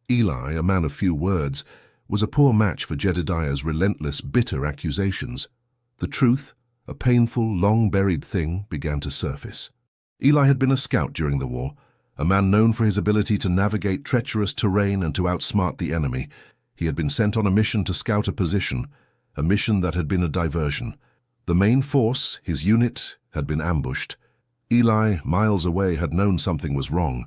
Eli, a man of few words, was a poor match for Jedediah's relentless, bitter accusations. The truth, a painful, long-buried thing, began to surface. Eli had been a scout during the war, a man known for his ability to navigate treacherous terrain and to outsmart the enemy. He had been sent on a mission to scout a position, a mission that had been a diversion. The main force, his unit, had been ambushed. Eli, miles away, had known something was wrong,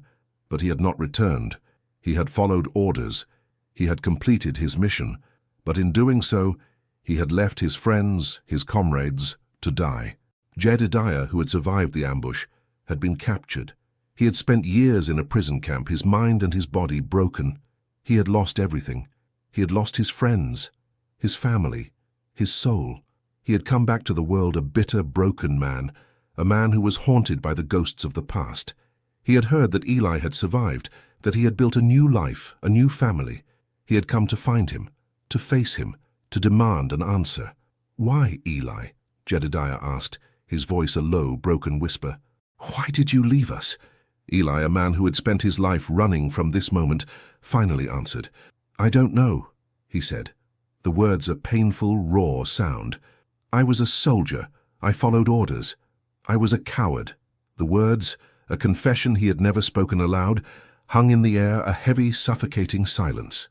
but he had not returned. He had followed orders. He had completed his mission, but in doing so, he had left his friends, his comrades, to die. Jedediah, who had survived the ambush, had been captured. He had spent years in a prison camp, his mind and his body broken. He had lost everything. He had lost his friends, his family, his soul. He had come back to the world a bitter, broken man, a man who was haunted by the ghosts of the past. He had heard that Eli had survived, that he had built a new life, a new family. He had come to find him, to face him, to demand an answer. "Why, Eli?" Jedediah asked, his voice a low, broken whisper. "Why did you leave us?" Eli, a man who had spent his life running from this moment, finally answered. "I don't know," he said. The words a painful, raw sound. "I was a soldier. I followed orders. I was a coward." The words, a confession he had never spoken aloud, hung in the air, a heavy, suffocating silence.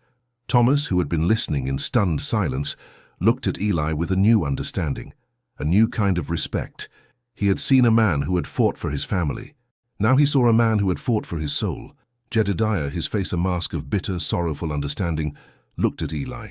Thomas, who had been listening in stunned silence, looked at Eli with a new understanding, a new kind of respect. He had seen a man who had fought for his family. Now he saw a man who had fought for his soul. Jedediah, his face a mask of bitter, sorrowful understanding, looked at Eli.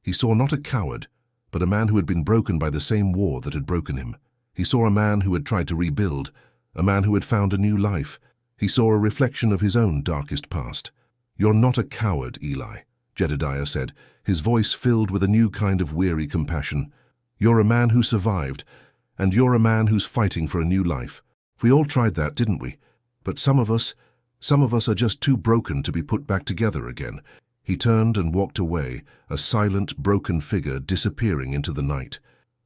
He saw not a coward, but a man who had been broken by the same war that had broken him. He saw a man who had tried to rebuild, a man who had found a new life. He saw a reflection of his own darkest past. "You're not a coward, Eli," Jedediah said, his voice filled with a new kind of weary compassion. "You're a man who survived, and you're a man who's fighting for a new life. We all tried that, didn't we? But some of us are just too broken to be put back together again." He turned and walked away, a silent, broken figure disappearing into the night.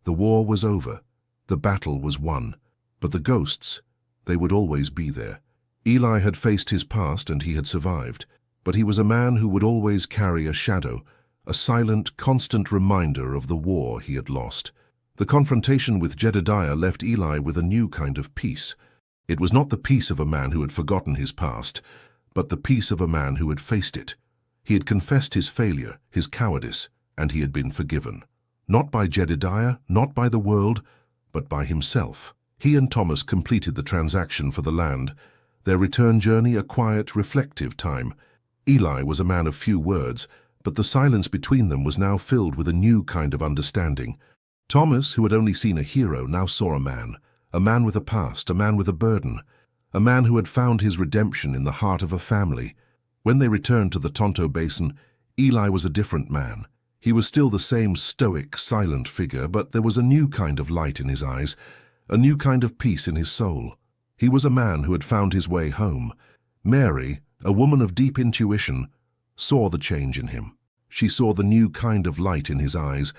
The war was over. The battle was won. But the ghosts, they would always be there. Eli had faced his past and he had survived. But he was a man who would always carry a shadow, a silent, constant reminder of the war he had lost. The confrontation with Jedediah left Eli with a new kind of peace. It was not the peace of a man who had forgotten his past, but the peace of a man who had faced it. He had confessed his failure, his cowardice, and he had been forgiven. Not by Jedediah, not by the world, but by himself. He and Thomas completed the transaction for the land, their return journey a quiet, reflective time. Eli was a man of few words, but the silence between them was now filled with a new kind of understanding. Thomas, who had only seen a hero, now saw a man with a past, a man with a burden, a man who had found his redemption in the heart of a family. When they returned to the Tonto Basin, Eli was a different man. He was still the same stoic, silent figure, but there was a new kind of light in his eyes, a new kind of peace in his soul. He was a man who had found his way home. Mary, a woman of deep intuition, saw the change in him. She saw the new kind of light in his eyes,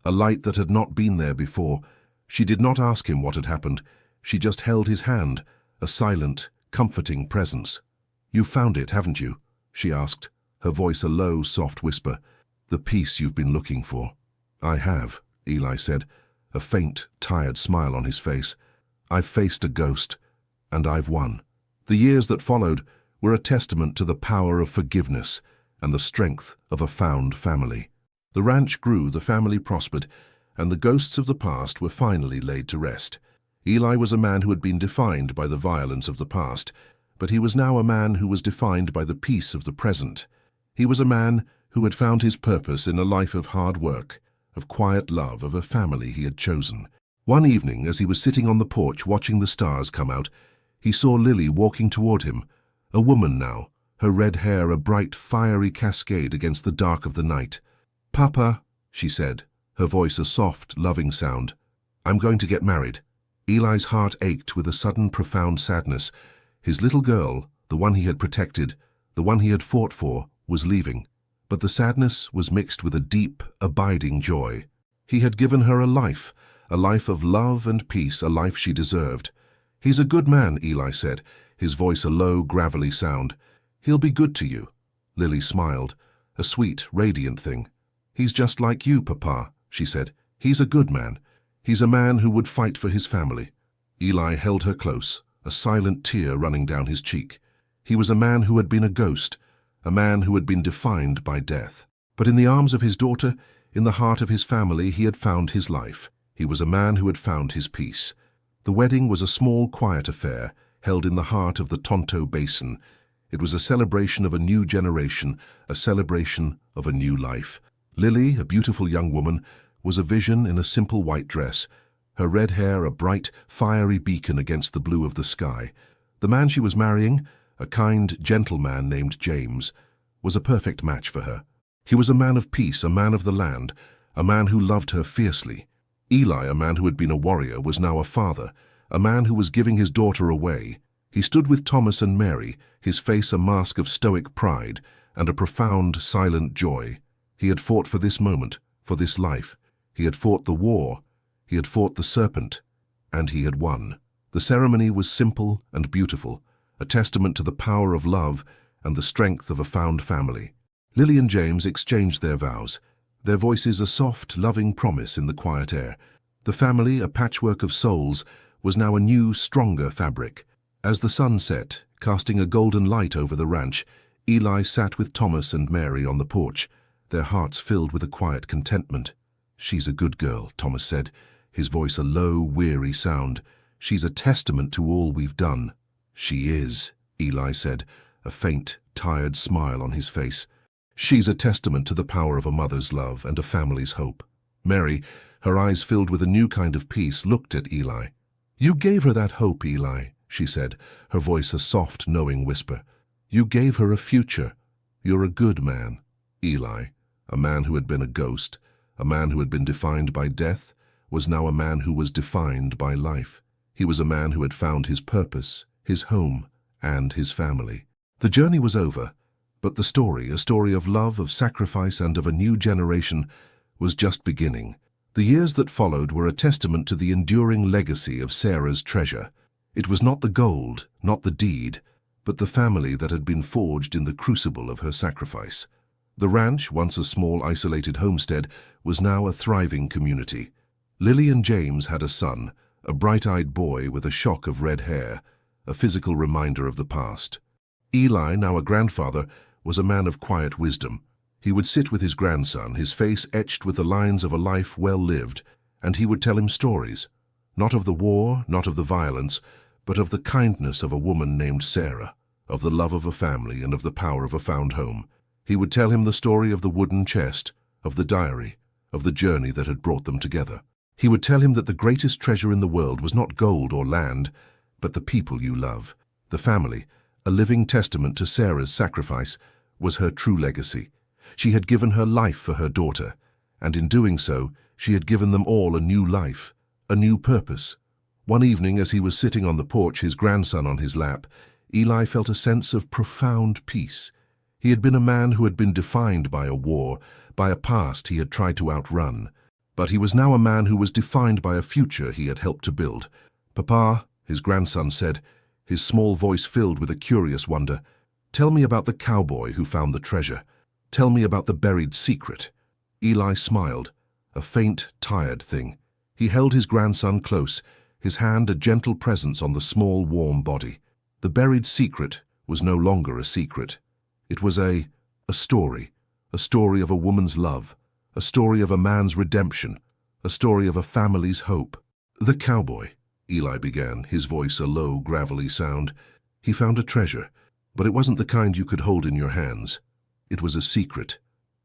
a light that had not been there before. She did not ask him what had happened. She just held his hand, a silent, comforting presence. "You've found it, haven't you?" she asked, her voice a low, soft whisper. "The peace you've been looking for." "I have," Eli said, a faint, tired smile on his face. "I've faced a ghost, and I've won." The years that followed were a testament to the power of forgiveness and the strength of a found family. The ranch grew, the family prospered, and the ghosts of the past were finally laid to rest. Eli was a man who had been defined by the violence of the past, but he was now a man who was defined by the peace of the present. He was a man who had found his purpose in a life of hard work, of quiet love, of a family he had chosen. One evening, as he was sitting on the porch watching the stars come out, he saw Lily walking toward him, a woman now, her red hair a bright, fiery cascade against the dark of the night. "Papa," she said, her voice a soft, loving sound, "I'm going to get married." Eli's heart ached with a sudden, profound sadness. His little girl, the one he had protected, the one he had fought for, was leaving. But the sadness was mixed with a deep, abiding joy. He had given her a life of love and peace, a life she deserved. "He's a good man," Eli said, his voice a low, gravelly sound. "He'll be good to you." Lily smiled, a sweet, radiant thing. "He's just like you, Papa," she said. "He's a good man. He's a man who would fight for his family." Eli held her close, a silent tear running down his cheek. He was a man who had been a ghost, a man who had been defined by death. But in the arms of his daughter, in the heart of his family, he had found his life. He was a man who had found his peace. The wedding was a small, quiet affair, held in the heart of the Tonto Basin. It was a celebration of a new generation, a celebration of a new life. Lily, a beautiful young woman, was a vision in a simple white dress, her red hair a bright, fiery beacon against the blue of the sky. The man she was marrying, a kind, gentle man named James, was a perfect match for her. He was a man of peace, a man of the land, a man who loved her fiercely. Eli, a man who had been a warrior, was now a father, a man who was giving his daughter away. He stood with Thomas and Mary, his face a mask of stoic pride and a profound, silent joy. He had fought for this moment, for this life. He had fought the war, he had fought the serpent, and he had won. The ceremony was simple and beautiful, a testament to the power of love and the strength of a found family. Lily and James exchanged their vows, their voices a soft, loving promise in the quiet air. The family, a patchwork of souls, was now a new, stronger fabric. As the sun set, casting a golden light over the ranch, Eli sat with Thomas and Mary on the porch, their hearts filled with a quiet contentment. "She's a good girl," Thomas said, his voice a low, weary sound. "She's a testament to all we've done." "She is," Eli said, a faint, tired smile on his face. "She's a testament to the power of a mother's love and a family's hope." Mary, her eyes filled with a new kind of peace, looked at Eli. "You gave her that hope, Eli," she said, her voice a soft, knowing whisper. "You gave her a future. You're a good man." Eli, a man who had been a ghost, a man who had been defined by death, was now a man who was defined by life. He was a man who had found his purpose, his home, and his family. The journey was over, but the story, a story of love, of sacrifice, and of a new generation, was just beginning. The years that followed were a testament to the enduring legacy of Sarah's treasure. It was not the gold, not the deed, but the family that had been forged in the crucible of her sacrifice. The ranch, once a small isolated homestead, was now a thriving community. Lily and James had a son, a bright-eyed boy with a shock of red hair, a physical reminder of the past. Eli, now a grandfather, was a man of quiet wisdom. He would sit with his grandson, his face etched with the lines of a life well lived, and he would tell him stories, not of the war, not of the violence, but of the kindness of a woman named Sarah, of the love of a family and of the power of a found home. He would tell him the story of the wooden chest, of the diary, of the journey that had brought them together. He would tell him that the greatest treasure in the world was not gold or land, but the people you love. The family, a living testament to Sarah's sacrifice, was her true legacy. She had given her life for her daughter, and in doing so, she had given them all a new life, a new purpose. One evening, as he was sitting on the porch, his grandson on his lap, Eli felt a sense of profound peace. He had been a man who had been defined by a war, by a past he had tried to outrun. But he was now a man who was defined by a future he had helped to build. "Papa," his grandson said, his small voice filled with a curious wonder, "tell me about the cowboy who found the treasure. Tell me about the buried secret." Eli smiled, a faint, tired thing. He held his grandson close, his hand a gentle presence on the small, warm body. The buried secret was no longer a secret. It was a story of a woman's love, a story of a man's redemption, a story of a family's hope. "The cowboy," Eli began, his voice a low, gravelly sound. "He found a treasure, but it wasn't the kind you could hold in your hands. It was a secret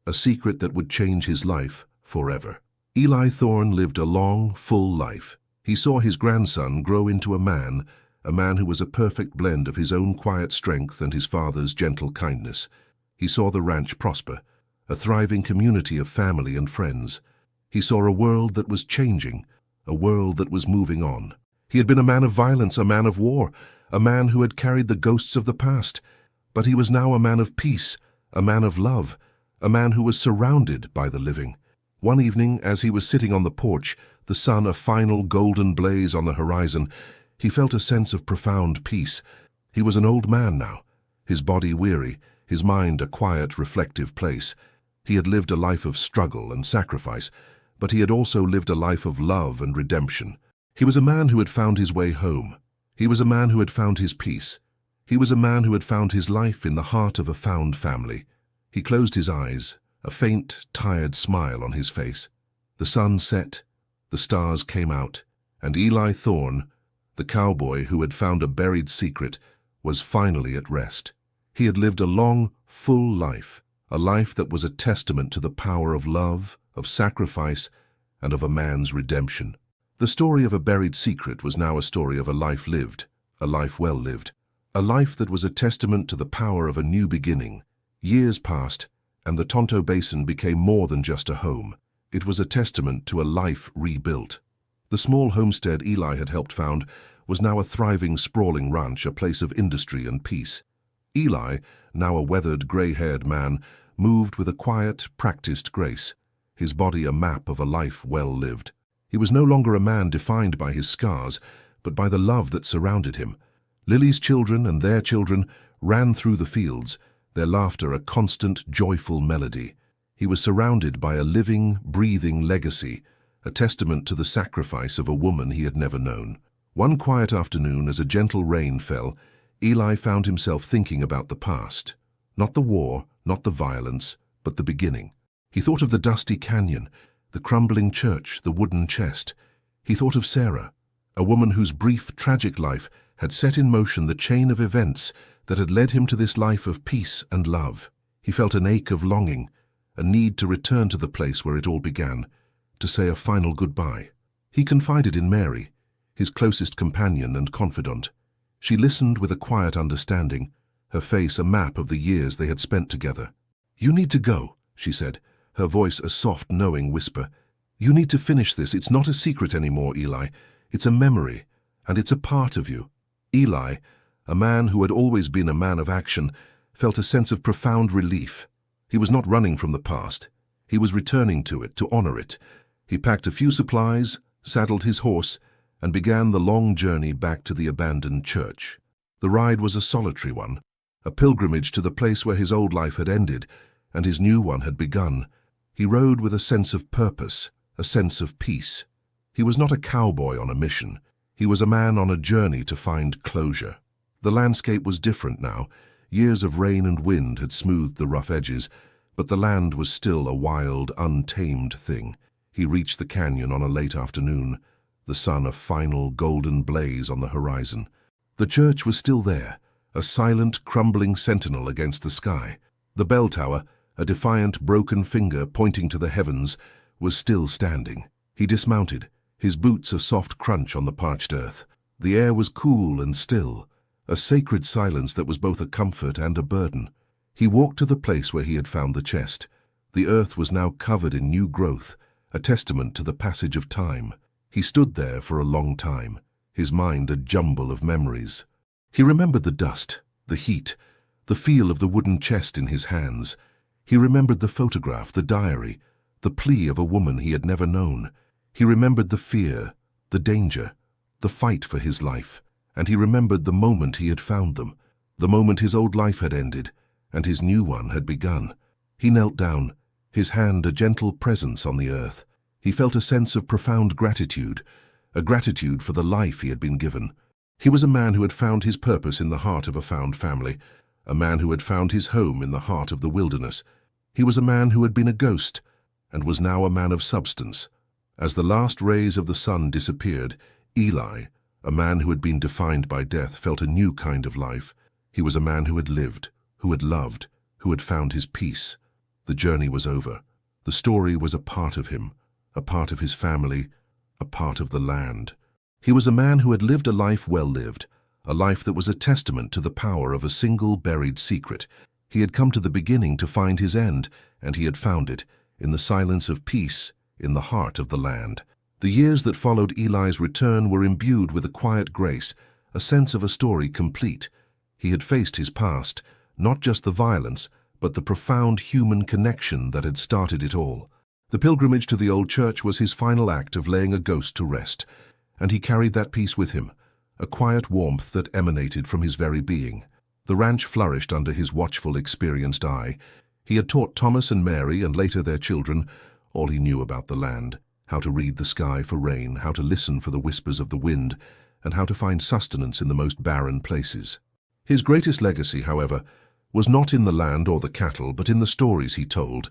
that would change his life forever." Eli Thorne lived a long, full life. He saw his grandson grow into a man who was a perfect blend of his own quiet strength and his father's gentle kindness. He saw the ranch prosper, a thriving community of family and friends. He saw a world that was changing, a world that was moving on. He had been a man of violence, a man of war, a man who had carried the ghosts of the past. But he was now a man of peace, a man of love, a man who was surrounded by the living. One evening, as he was sitting on the porch, the sun a final golden blaze on the horizon, he felt a sense of profound peace. He was an old man now, his body weary, his mind a quiet, reflective place. He had lived a life of struggle and sacrifice, but he had also lived a life of love and redemption. He was a man who had found his way home. He was a man who had found his peace. He was a man who had found his life in the heart of a found family. He closed his eyes, a faint, tired smile on his face. The sun set, The stars came out, and Eli Thorne, the cowboy who had found a buried secret, was finally at rest. He had lived a long, full life, a life that was a testament to the power of love, of sacrifice, and of a man's redemption. The story of a buried secret was now a story of a life lived, a life well lived, a life that was a testament to the power of a new beginning. Years passed, and the Tonto Basin became more than just a home. It was a testament to a life rebuilt. The small homestead Eli had helped found was now a thriving, sprawling ranch, a place of industry and peace. Eli, now a weathered, gray-haired man, moved with a quiet, practiced grace, his body a map of a life well lived. He was no longer a man defined by his scars, but by the love that surrounded him. Lily's children and their children ran through the fields, their laughter a constant, joyful melody. He was surrounded by a living, breathing legacy, a testament to the sacrifice of a woman he had never known. One quiet afternoon, as a gentle rain fell, Eli found himself thinking about the past. Not the war, not the violence, but the beginning. He thought of the dusty canyon, the crumbling church, the wooden chest. He thought of Sarah, a woman whose brief, tragic life had set in motion the chain of events that had led him to this life of peace and love. He felt an ache of longing, a need to return to the place where it all began, to say a final goodbye. He confided in Mary, his closest companion and confidant. She listened with a quiet understanding, her face a map of the years they had spent together. "You need to go," she said, her voice a soft, knowing whisper. "You need to finish this. It's not a secret anymore, Eli. It's a memory, and it's a part of you." Eli, a man who had always been a man of action, felt a sense of profound relief. He was not running from the past. He was returning to it, to honor it. He packed a few supplies, saddled his horse, and began the long journey back to the abandoned church. The ride was a solitary one, a pilgrimage to the place where his old life had ended and his new one had begun. He rode with a sense of purpose, a sense of peace. He was not a cowboy on a mission. He was a man on a journey to find closure. The landscape was different now. Years of rain and wind had smoothed the rough edges, but the land was still a wild, untamed thing. He reached the canyon on a late afternoon, the sun a final golden blaze on the horizon. The church was still there, a silent, crumbling sentinel against the sky. The bell tower, a defiant, broken finger pointing to the heavens, was still standing. He dismounted, his boots a soft crunch on the parched earth. The air was cool and still, a sacred silence that was both a comfort and a burden. He walked to the place where he had found the chest. The earth was now covered in new growth, a testament to the passage of time. He stood there for a long time, his mind a jumble of memories. He remembered the dust, the heat, the feel of the wooden chest in his hands. He remembered the photograph, the diary, the plea of a woman he had never known. He remembered the fear, the danger, the fight for his life, and he remembered the moment he had found them, the moment his old life had ended and his new one had begun. He knelt down, his hand a gentle presence on the earth. He felt a sense of profound gratitude, a gratitude for the life he had been given. He was a man who had found his purpose in the heart of a found family, a man who had found his home in the heart of the wilderness. He was a man who had been a ghost, and was now a man of substance. As the last rays of the sun disappeared, Eli, a man who had been defined by death, felt a new kind of life. He was a man who had lived, who had loved, who had found his peace. The journey was over. The story was a part of him, a part of his family, a part of the land. He was a man who had lived a life well lived, a life that was a testament to the power of a single buried secret. He had come to the beginning to find his end, and he had found it, in the silence of peace, in the heart of the land. The years that followed Eli's return were imbued with a quiet grace, a sense of a story complete. He had faced his past, not just the violence, but the profound human connection that had started it all. The pilgrimage to the old church was his final act of laying a ghost to rest, and he carried that peace with him, a quiet warmth that emanated from his very being. The ranch flourished under his watchful, experienced eye. He had taught Thomas and Mary, and later their children, all he knew about the land, how to read the sky for rain, how to listen for the whispers of the wind, and how to find sustenance in the most barren places. His greatest legacy, however, was not in the land or the cattle, but in the stories he told.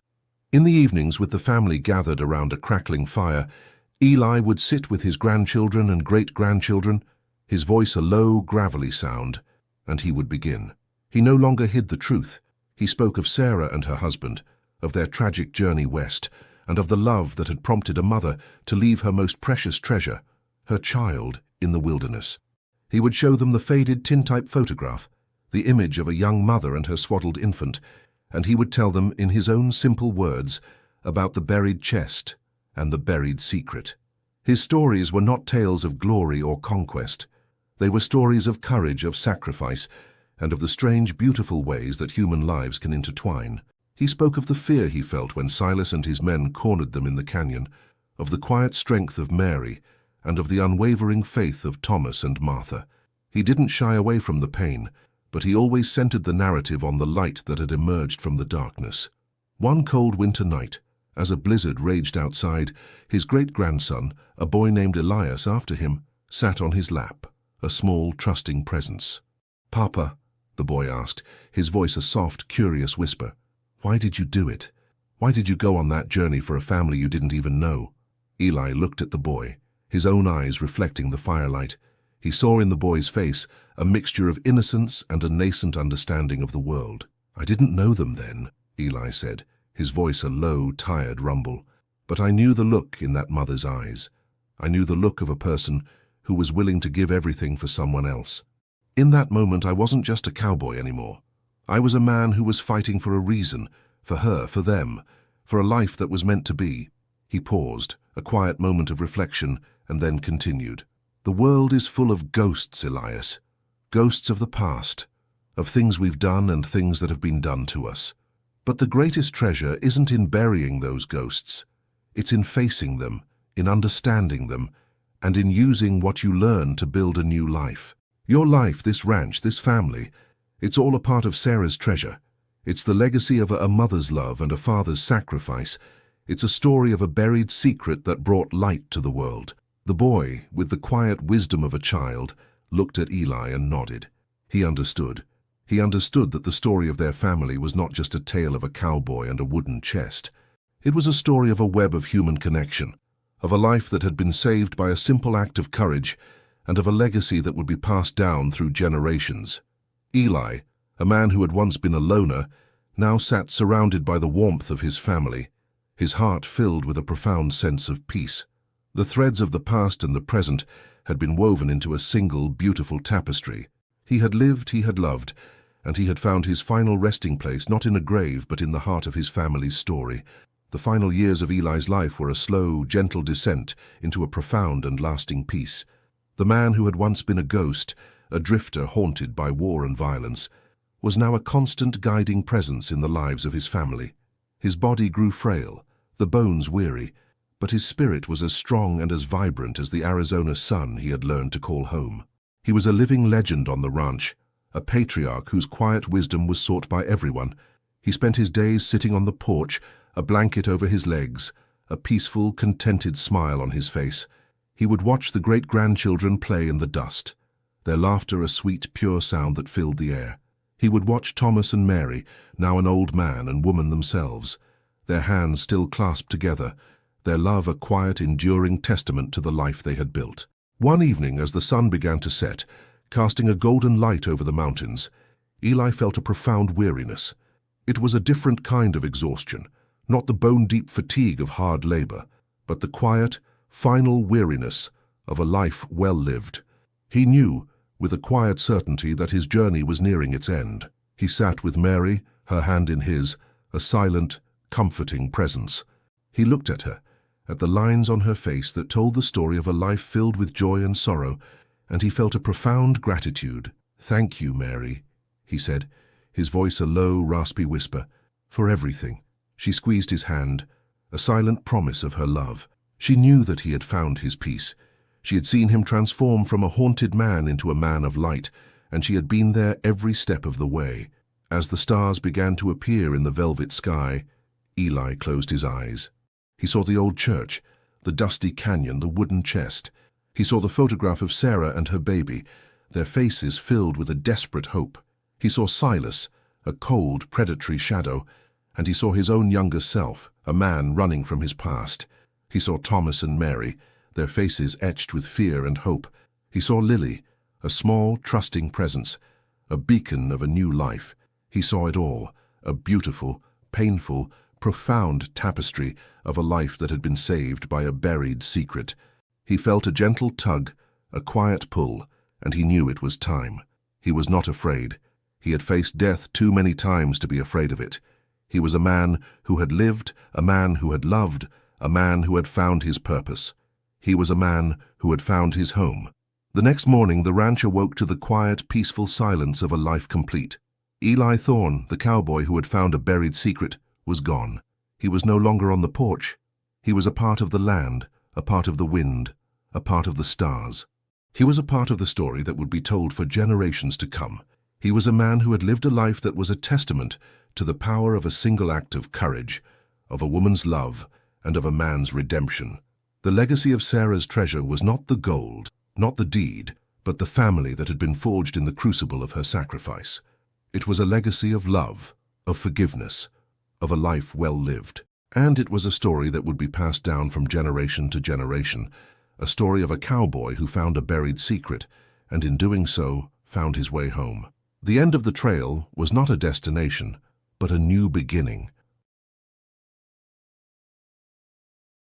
In the evenings, with the family gathered around a crackling fire, Eli would sit with his grandchildren and great-grandchildren, his voice a low, gravelly sound, and he would begin. He no longer hid the truth. He spoke of Sarah and her husband, of their tragic journey west, and of the love that had prompted a mother to leave her most precious treasure, her child, in the wilderness. He would show them the faded tintype photograph, the image of a young mother and her swaddled infant, and he would tell them in his own simple words about the buried chest and the buried secret. His stories were not tales of glory or conquest. They were stories of courage, of sacrifice, and of the strange, beautiful ways that human lives can intertwine. He spoke of the fear he felt when Silas and his men cornered them in the canyon, of the quiet strength of Mary, and of the unwavering faith of Thomas and Martha. He didn't shy away from the pain, but he always centered the narrative on the light that had emerged from the darkness. One cold winter night, as a blizzard raged outside, his great-grandson, a boy named Elias after him, sat on his lap, a small, trusting presence. "Papa," the boy asked, his voice a soft, curious whisper, "why did you do it? Why did you go on that journey for a family you didn't even know?" Eli looked at the boy, his own eyes reflecting the firelight. He saw in the boy's face a mixture of innocence and a nascent understanding of the world. "I didn't know them then," Eli said, his voice a low, tired rumble. "But I knew the look in that mother's eyes. I knew the look of a person who was willing to give everything for someone else. In that moment, I wasn't just a cowboy anymore. I was a man who was fighting for a reason, for her, for them, for a life that was meant to be." He paused, a quiet moment of reflection, and then continued. "The world is full of ghosts, Elias. Ghosts of the past, of things we've done and things that have been done to us. But the greatest treasure isn't in burying those ghosts. It's in facing them, in understanding them, and in using what you learn to build a new life. Your life, this ranch, this family, it's all a part of Sarah's treasure. It's the legacy of a mother's love and a father's sacrifice. It's a story of a buried secret that brought light to the world." The boy, with the quiet wisdom of a child, looked at Eli and nodded. He understood. He understood that the story of their family was not just a tale of a cowboy and a wooden chest. It was a story of a web of human connection, of a life that had been saved by a simple act of courage, and of a legacy that would be passed down through generations. Eli, a man who had once been a loner, now sat surrounded by the warmth of his family, his heart filled with a profound sense of peace. The threads of the past and the present had been woven into a single, beautiful tapestry. He had lived, he had loved, and he had found his final resting place not in a grave but in the heart of his family's story. The final years of Eli's life were a slow, gentle descent into a profound and lasting peace. The man who had once been a ghost, a drifter haunted by war and violence, was now a constant guiding presence in the lives of his family. His body grew frail, the bones weary, but his spirit was as strong and as vibrant as the Arizona sun he had learned to call home. He was a living legend on the ranch, a patriarch whose quiet wisdom was sought by everyone. He spent his days sitting on the porch, a blanket over his legs, a peaceful, contented smile on his face. He would watch the great-grandchildren play in the dust, their laughter a sweet, pure sound that filled the air. He would watch Thomas and Mary, now an old man and woman themselves, their hands still clasped together, their love a quiet, enduring testament to the life they had built. One evening, as the sun began to set, casting a golden light over the mountains, Eli felt a profound weariness. It was a different kind of exhaustion, not the bone-deep fatigue of hard labor, but the quiet, final weariness of a life well lived. He knew, with a quiet certainty, that his journey was nearing its end. He sat with Mary, her hand in his, a silent, comforting presence. He looked at her, at the lines on her face that told the story of a life filled with joy and sorrow, and he felt a profound gratitude. "Thank you, Mary," he said, his voice a low, raspy whisper, "for everything." She squeezed his hand, a silent promise of her love. She knew that he had found his peace. She had seen him transform from a haunted man into a man of light, and she had been there every step of the way. As the stars began to appear in the velvet sky, Eli closed his eyes. He saw the old church, the dusty canyon, the wooden chest. He saw the photograph of Sarah and her baby, their faces filled with a desperate hope. He saw Silas, a cold, predatory shadow, and he saw his own younger self, a man running from his past. He saw Thomas and Mary, their faces etched with fear and hope. He saw Lily, a small, trusting presence, a beacon of a new life. He saw it all, a beautiful, painful, profound tapestry of a life that had been saved by a buried secret. He felt a gentle tug, a quiet pull, and he knew it was time. He was not afraid. He had faced death too many times to be afraid of it. He was a man who had lived, a man who had loved, a man who had found his purpose. He was a man who had found his home. The next morning, the ranch awoke to the quiet, peaceful silence of a life complete. Eli Thorne, the cowboy who had found a buried secret, was gone. He was no longer on the porch. He was a part of the land, a part of the wind, a part of the stars. He was a part of the story that would be told for generations to come. He was a man who had lived a life that was a testament to the power of a single act of courage, of a woman's love, and of a man's redemption. The legacy of Sarah's treasure was not the gold, not the deed, but the family that had been forged in the crucible of her sacrifice. It was a legacy of love, of forgiveness, of a life well lived. And it was a story that would be passed down from generation to generation, a story of a cowboy who found a buried secret, and in doing so, found his way home. The end of the trail was not a destination, but a new beginning.